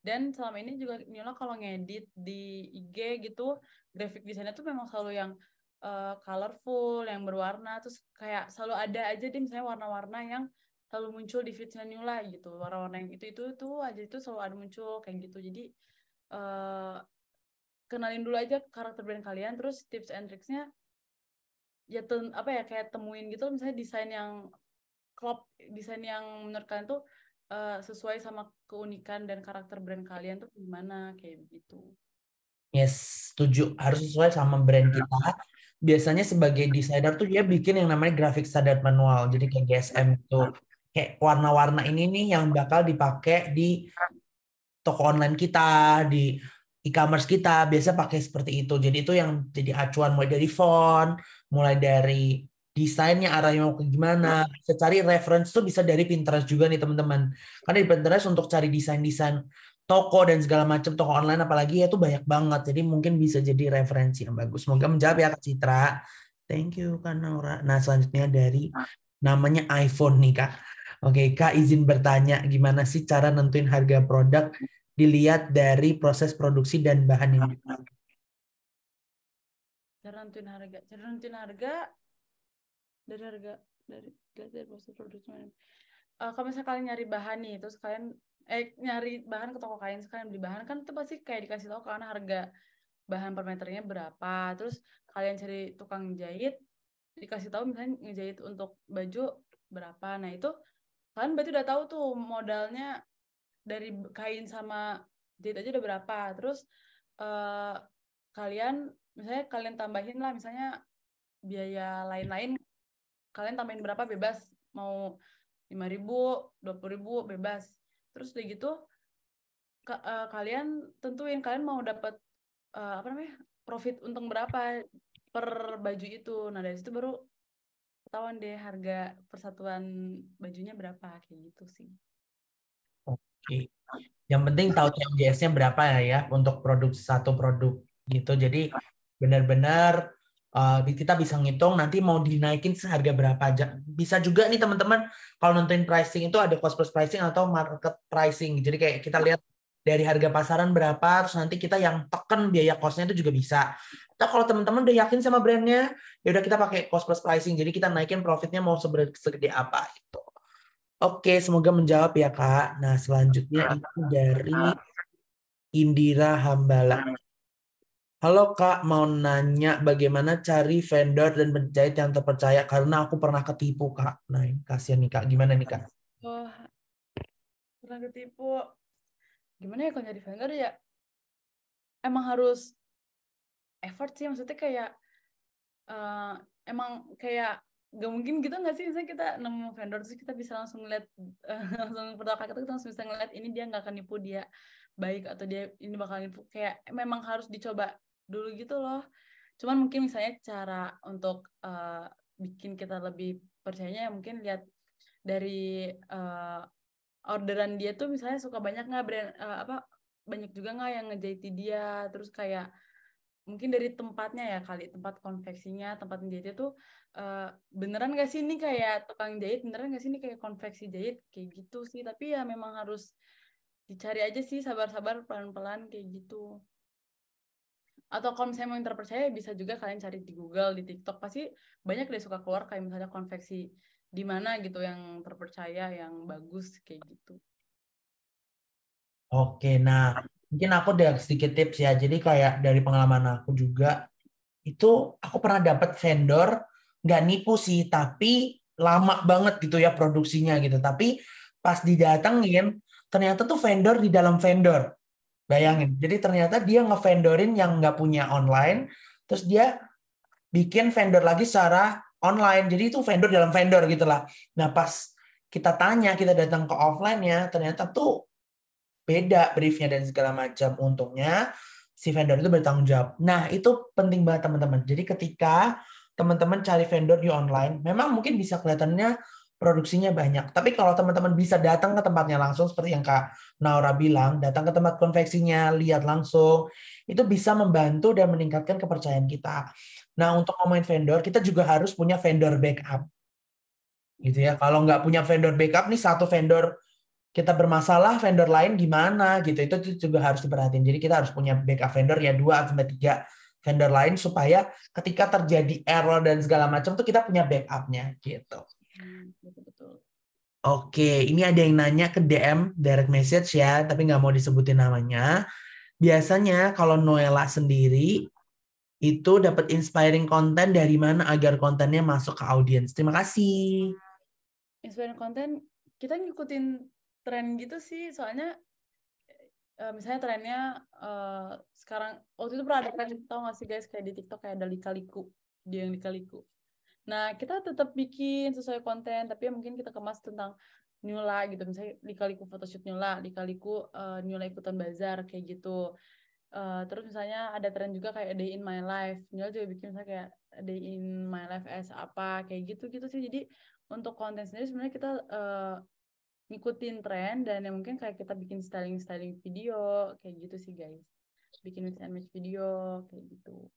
Dan selama ini juga Nyola kalau ngedit di IG gitu, graphic desainnya tuh memang selalu yang colorful, yang berwarna. Terus kayak selalu ada aja deh misalnya warna-warna yang selalu muncul di feeds-nya Nyola gitu. Warna-warna yang itu aja itu selalu ada muncul kayak gitu. Jadi kenalin dulu aja karakter brand kalian, terus tips and tricksnya ya apa ya, kayak temuin gitu misalnya desain yang menurut kalian tuh sesuai sama keunikan dan karakter brand kalian tuh gimana, kayak begitu. Yes, setuju. Harus sesuai sama brand kita. Biasanya sebagai desainer tuh dia bikin yang namanya graphic standard manual. Jadi kayak GSM tuh. Kayak warna-warna ini nih yang bakal dipakai di toko online kita, di e-commerce kita. Biasa pakai seperti itu. Jadi itu yang jadi acuan mulai dari font, mulai dari desainnya arahnya mau ke gimana. Bisa cari reference tuh bisa dari Pinterest juga nih teman-teman. Karena di Pinterest untuk cari desain-desain toko dan segala macam toko online apalagi ya tuh banyak banget. Jadi mungkin bisa jadi referensi yang bagus. Semoga menjawab ya Kak Citra. Thank you Kak Naura. Nah selanjutnya dari namanya iPhone nih Kak. Oke Kak izin bertanya gimana sih cara nentuin harga produk dilihat dari proses produksi dan bahan yang dipakai? Cara nentuin harga dari harga dari proses produksi. Kalau misalnya kalian nyari bahan nih, terus kalian nyari bahan ke toko kain, sekalian beli bahan kan itu pasti kayak dikasih tahu karena harga bahan per meternya berapa. Terus kalian cari tukang jahit, dikasih tahu misalnya ngejahit untuk baju berapa. Nah itu kalian berarti udah tahu tuh modalnya dari kain sama jahit aja udah berapa. Terus kalian misalnya kalian tambahin lah misalnya biaya lain-lain, kalian tambahin berapa bebas, mau 5.000, 20.000 bebas. Terus udah gitu kalian tentuin kalian mau dapat profit untung berapa per baju itu. Nah dari situ baru ketahuan deh harga persatuan bajunya berapa kayak gitu sih. Oke. Yang penting tahu COGS-nya berapa ya untuk satu produk gitu. Jadi benar-benar kita bisa ngitung nanti mau dinaikin seharga berapa aja. Bisa juga nih teman-teman kalau nentuin pricing itu ada cost plus pricing atau market pricing. Jadi kayak kita lihat dari harga pasaran berapa, terus nanti kita yang tekan biaya costnya itu juga bisa. Atau kalau teman-teman udah yakin sama brandnya, ya udah kita pakai cost plus pricing. Jadi kita naikin profitnya mau segede apa gitu. Oke, semoga menjawab ya Kak. Nah, selanjutnya itu dari Indira Hambala. Halo Kak, mau nanya bagaimana cari vendor dan penjahit yang terpercaya karena aku pernah ketipu Kak. Nah, ini kasihan nih Kak. Gimana nih Kak? Oh, pernah ketipu. Gimana ya kalau nyari vendor ya? Emang harus effort sih, maksudnya kayak emang kayak gak mungkin gitu nggak sih, misalnya kita nemu vendor terus kita bisa langsung ngeliat langsung pertama kali kita langsung bisa ngeliat ini dia nggak akan nipu, dia baik atau dia ini bakal nipu. Kayak memang harus dicoba dulu gitu loh. Cuman mungkin misalnya cara untuk bikin kita lebih percayanya mungkin lihat dari orderan dia tuh, misalnya suka banyak nggak brand banyak juga nggak yang ngejahiti dia. Terus kayak mungkin dari tempatnya ya kali, tempat konveksinya, tempat menjahitnya tuh beneran gak sih ini kayak tukang jahit, beneran gak sih ini kayak konveksi jahit, kayak gitu sih. Tapi ya memang harus dicari aja sih, sabar-sabar pelan-pelan kayak gitu. Atau kalau misalnya mau yang terpercaya bisa juga kalian cari di Google, di TikTok, pasti banyak deh suka keluar kayak misalnya konveksi di mana gitu yang terpercaya, yang bagus kayak gitu. Oke, nah mungkin aku ada sedikit tips ya. Jadi kayak dari pengalaman aku juga, itu aku pernah dapat vendor, nggak nipu sih, tapi lama banget gitu ya produksinya gitu. Tapi pas didatengin, ternyata tuh vendor di dalam vendor. Bayangin, jadi ternyata dia ngevendorin yang nggak punya online, terus dia bikin vendor lagi secara online. Jadi itu vendor dalam vendor gitu lah. Nah pas kita tanya, kita datang ke offline-nya, ternyata tuh beda briefnya dan segala macam. Untungnya si vendor itu bertanggung jawab. Nah itu penting banget teman-teman. Jadi ketika teman-teman cari vendor di online, memang mungkin bisa kelihatannya produksinya banyak. Tapi kalau teman-teman bisa datang ke tempatnya langsung, seperti yang Kak Naura bilang, datang ke tempat konveksinya, lihat langsung, itu bisa membantu dan meningkatkan kepercayaan kita. Nah, untuk ngomongin vendor, kita juga harus punya vendor backup. Gitu ya. Kalau nggak punya vendor backup, nih satu vendor kita bermasalah, vendor lain gimana gitu. Itu juga harus diperhatiin. Jadi kita harus punya backup vendor ya 2 sampai 3 vendor lain supaya ketika terjadi error dan segala macam tuh kita punya backupnya gitu. Betul-betul. Oke, ini ada yang nanya ke DM direct message ya, tapi nggak mau disebutin namanya. Biasanya kalau Noella sendiri itu dapat inspiring konten dari mana agar kontennya masuk ke audiens. Terima kasih. Inspiring konten kita ngikutin tren gitu sih, soalnya misalnya trennya sekarang, waktu itu pernah ada tren, tau gak sih guys, kayak di TikTok kayak ada lika-liku, dia yang lika-liku. Nah kita tetap bikin sesuai konten, tapi ya mungkin kita kemas tentang Nyola gitu, misalnya lika-liku photoshoot Nyola, lika-liku Nyola ikutan bazar kayak gitu. Terus misalnya ada tren juga kayak day in my life. Nyola juga bikin misalnya kayak day in my life as apa kayak gitu-gitu sih. Jadi untuk konten sendiri sebenarnya kita ngikutin tren dan yang mungkin kayak kita bikin styling video kayak gitu sih guys. Bikin mix and match video kayak gitu.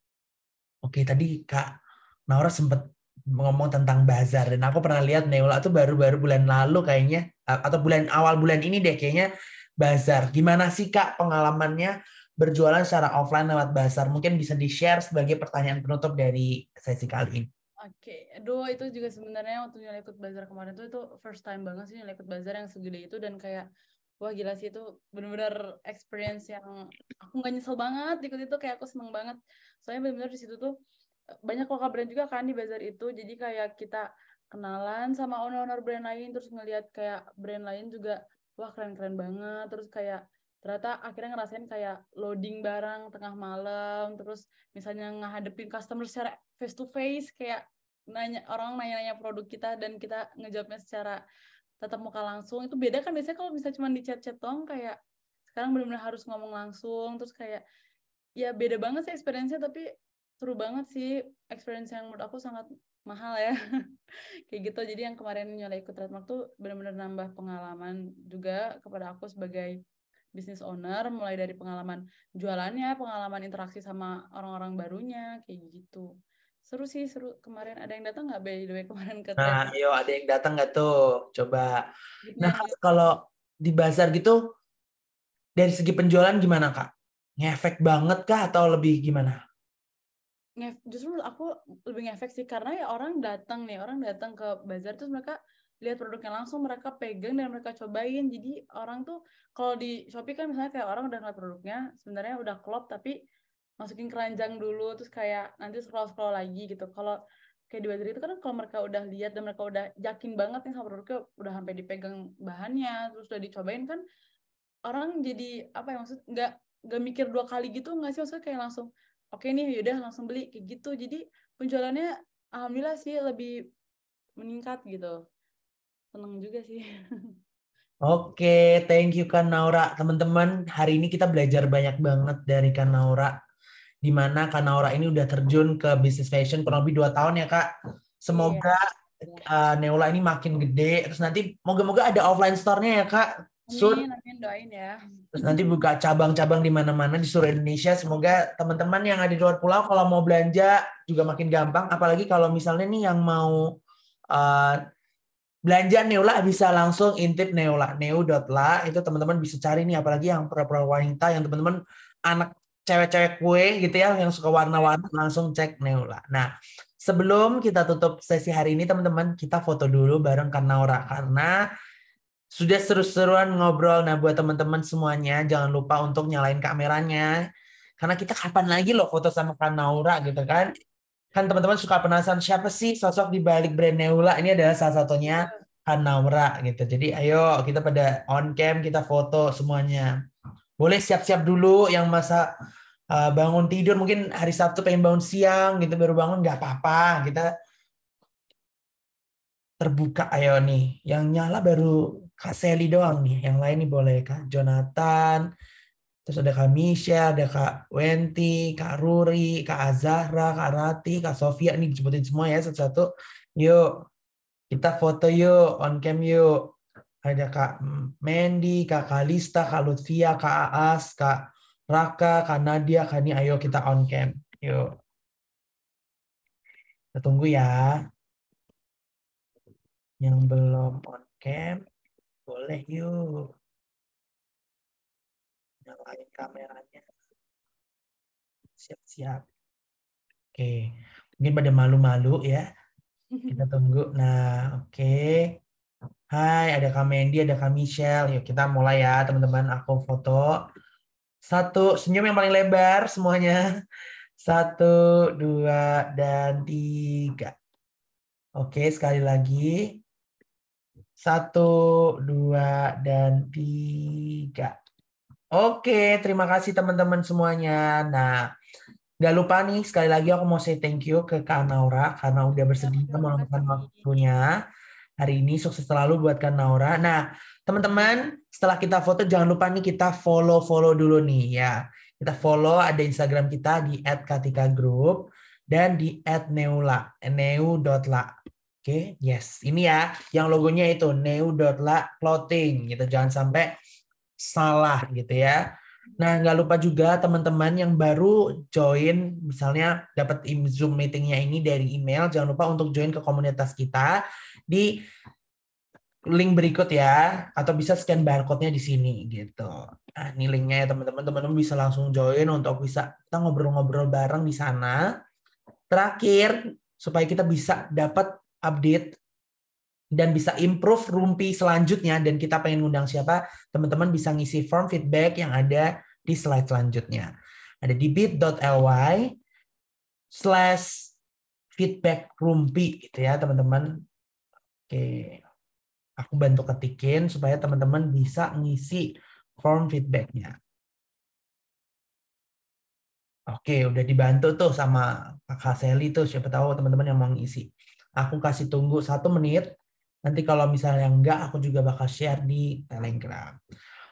Oke, tadi Kak Naura sempat ngomong tentang bazar dan aku pernah lihat Neula tuh baru-baru bulan lalu kayaknya atau awal bulan ini deh kayaknya bazar. Gimana sih Kak pengalamannya berjualan secara offline lewat bazar? Mungkin bisa di-share sebagai pertanyaan penutup dari sesi kali ini. Oke, aduh itu juga sebenarnya waktu Nyola ikut bazar kemarin tuh itu first time banget sih Nyola ikut bazar yang segede itu dan kayak wah gila sih itu benar-benar experience yang aku nggak nyesel banget ikut itu, kayak aku seneng banget soalnya benar-benar di situ tuh banyak lokal brand juga kan di bazar itu, jadi kayak kita kenalan sama owner-owner brand lain, terus ngelihat kayak brand lain juga wah keren-keren banget, terus kayak ternyata akhirnya ngerasain kayak loading barang tengah malam, terus misalnya ngehadepin customer secara face to face, kayak orang nanya-nanya produk kita dan kita ngejawabnya secara tatap muka langsung, itu beda kan biasanya kalau misalnya cuma di chat-chat doang, kayak sekarang benar-benar harus ngomong langsung, terus kayak ya beda banget sih experience-nya, tapi seru banget sih, experience yang menurut aku sangat mahal ya. Kayak gitu, jadi yang kemarin Nyola ikut Trademark tuh benar-benar nambah pengalaman juga kepada aku sebagai business owner, mulai dari pengalaman jualannya, pengalaman interaksi sama orang-orang barunya, kayak gitu. Seru sih, seru. Kemarin ada yang datang nggak by the way kemarin ke Nah, Trademark? yuk ada yang datang nggak tuh? Coba. Nah, Yang kalau di bazar gitu dari segi penjualan gimana Kak? Ngefek banget kah atau lebih gimana? justru aku lebih ngefek sih, karena ya orang datang ke bazar terus mereka lihat produknya langsung, mereka pegang dan mereka cobain. Jadi orang tuh kalau di Shopee kan misalnya kayak orang udah ngeliat produknya sebenarnya udah klop tapi masukin keranjang dulu terus kayak nanti scroll lagi gitu. Kalau kayak di bazar itu kan kalau mereka udah lihat dan mereka udah yakin banget nih sama produknya, udah sampai dipegang bahannya terus udah dicobain kan, orang jadi apa ya, maksud nggak mikir dua kali gitu nggak sih, maksudnya kayak langsung oke nih yaudah langsung beli kayak gitu. Jadi penjualannya alhamdulillah sih lebih meningkat gitu, seneng juga sih. Oke, thank you Kak Naura. Teman-teman, hari ini kita belajar banyak banget dari Kak Naura. Di mana Kak Naura ini udah terjun ke bisnis fashion kurang lebih 2 tahun ya Kak. Iya. Semoga Neula ini makin gede. Terus nanti moga-moga ada offline store-nya ya Kak. Soon. Amin, amin, doain ya. Terus nanti buka cabang-cabang di mana-mana di seluruh Indonesia. Semoga teman-teman yang ada di luar pulau kalau mau belanja juga makin gampang. Apalagi kalau misalnya nih yang mau uh, belanja Neula bisa langsung intip Neula, neu.la, itu teman-teman bisa cari nih, apalagi yang pura-pura wanita, yang teman-teman anak cewek-cewek kue gitu ya, yang suka warna-warna, langsung cek Neula. Nah, sebelum kita tutup sesi hari ini teman-teman, kita foto dulu bareng Kak Naura, karena sudah seru-seruan ngobrol. Nah, buat teman-teman semuanya, jangan lupa untuk nyalain kameranya, karena kita kapan lagi loh foto sama Kak Naura gitu kan. Kan teman-teman suka penasaran siapa sih sosok di balik brand Neula. Ini adalah salah satunya Kak Naura gitu. Jadi ayo kita pada on cam, kita foto semuanya. Boleh siap-siap dulu yang masa bangun tidur, mungkin hari Sabtu pengen bangun siang gitu baru bangun, nggak apa-apa. Kita terbuka, ayo nih. Yang nyala baru Kak Sally doang nih. Yang lain nih boleh Kak Jonathan, terus ada Kak Michelle, ada Kak Wenti, Kak Ruri, Kak Azahra, Kak Rati, Kak Sofia. Nih disebutin semua ya satu-satu. Yuk, kita foto yuk, on cam yuk. Ada Kak Mandy, Kak Kalista, Kak Lutfia, Kak Aas, Kak Raka, Kak Nadia, Kak Ni. Ayo kita on cam. Yuk, kita tunggu ya. Yang belum on cam, boleh yuk. Nyalain kameranya. Siap-siap. Oke, mungkin pada malu-malu ya. Kita tunggu. Nah, oke. Hai, ada Kak Mandy, ada Kak Michelle. Yuk kita mulai ya, teman-teman. Aku foto. Satu, senyum yang paling lebar semuanya. Satu, dua, dan tiga. Oke, sekali lagi. Satu, dua, dan tiga. Oke, terima kasih teman-teman semuanya. Nah, gak lupa nih, sekali lagi aku mau say thank you ke Kak Naura karena udah Ya, aku bersedia juga meluangkan makasih. waktunya hari ini. Sukses selalu buat Kak Naura. Nah, teman-teman, setelah kita foto jangan lupa nih kita follow-follow dulu nih ya. Kita follow, ada Instagram kita di @katikagroup dan di @neula, neu.la. Oke, yes. Ini ya, yang logonya itu neu.la clothing gitu. Jangan sampai salah gitu ya. Nah, nggak lupa juga teman-teman yang baru join, misalnya dapat Zoom meetingnya ini dari email, jangan lupa untuk join ke komunitas kita di link berikut ya, atau bisa scan barcode-nya di sini gitu. Nah, ini linknya ya teman-teman. Teman-teman bisa langsung join untuk bisa kita ngobrol-ngobrol bareng di sana. Terakhir, supaya kita bisa dapat update dan bisa improve Rumpi selanjutnya dan kita pengen ngundang siapa, teman-teman bisa ngisi form feedback yang ada di slide selanjutnya. Ada di bit.ly/feedback Rumpi gitu ya teman-teman. Oke, aku bantu ketikin supaya teman-teman bisa ngisi form feedbacknya. Oke, udah dibantu tuh sama Kakak Sally tuh, siapa tahu teman-teman yang mau ngisi. Aku kasih tunggu 1 menit. Nanti kalau misalnya enggak, aku juga bakal share di Telegram.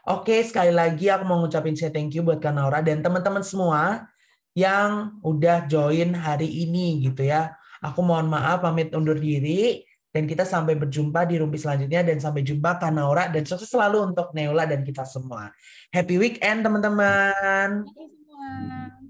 Oke, sekali lagi aku mau ngucapin say thank you buat Kak Naura dan teman-teman semua yang udah join hari ini gitu ya. Aku mohon maaf, pamit undur diri. Dan kita sampai berjumpa di Rumpi selanjutnya. Dan sampai jumpa Kak Naura. Dan sukses selalu untuk Neula dan kita semua. Happy weekend teman-teman. Oke semua.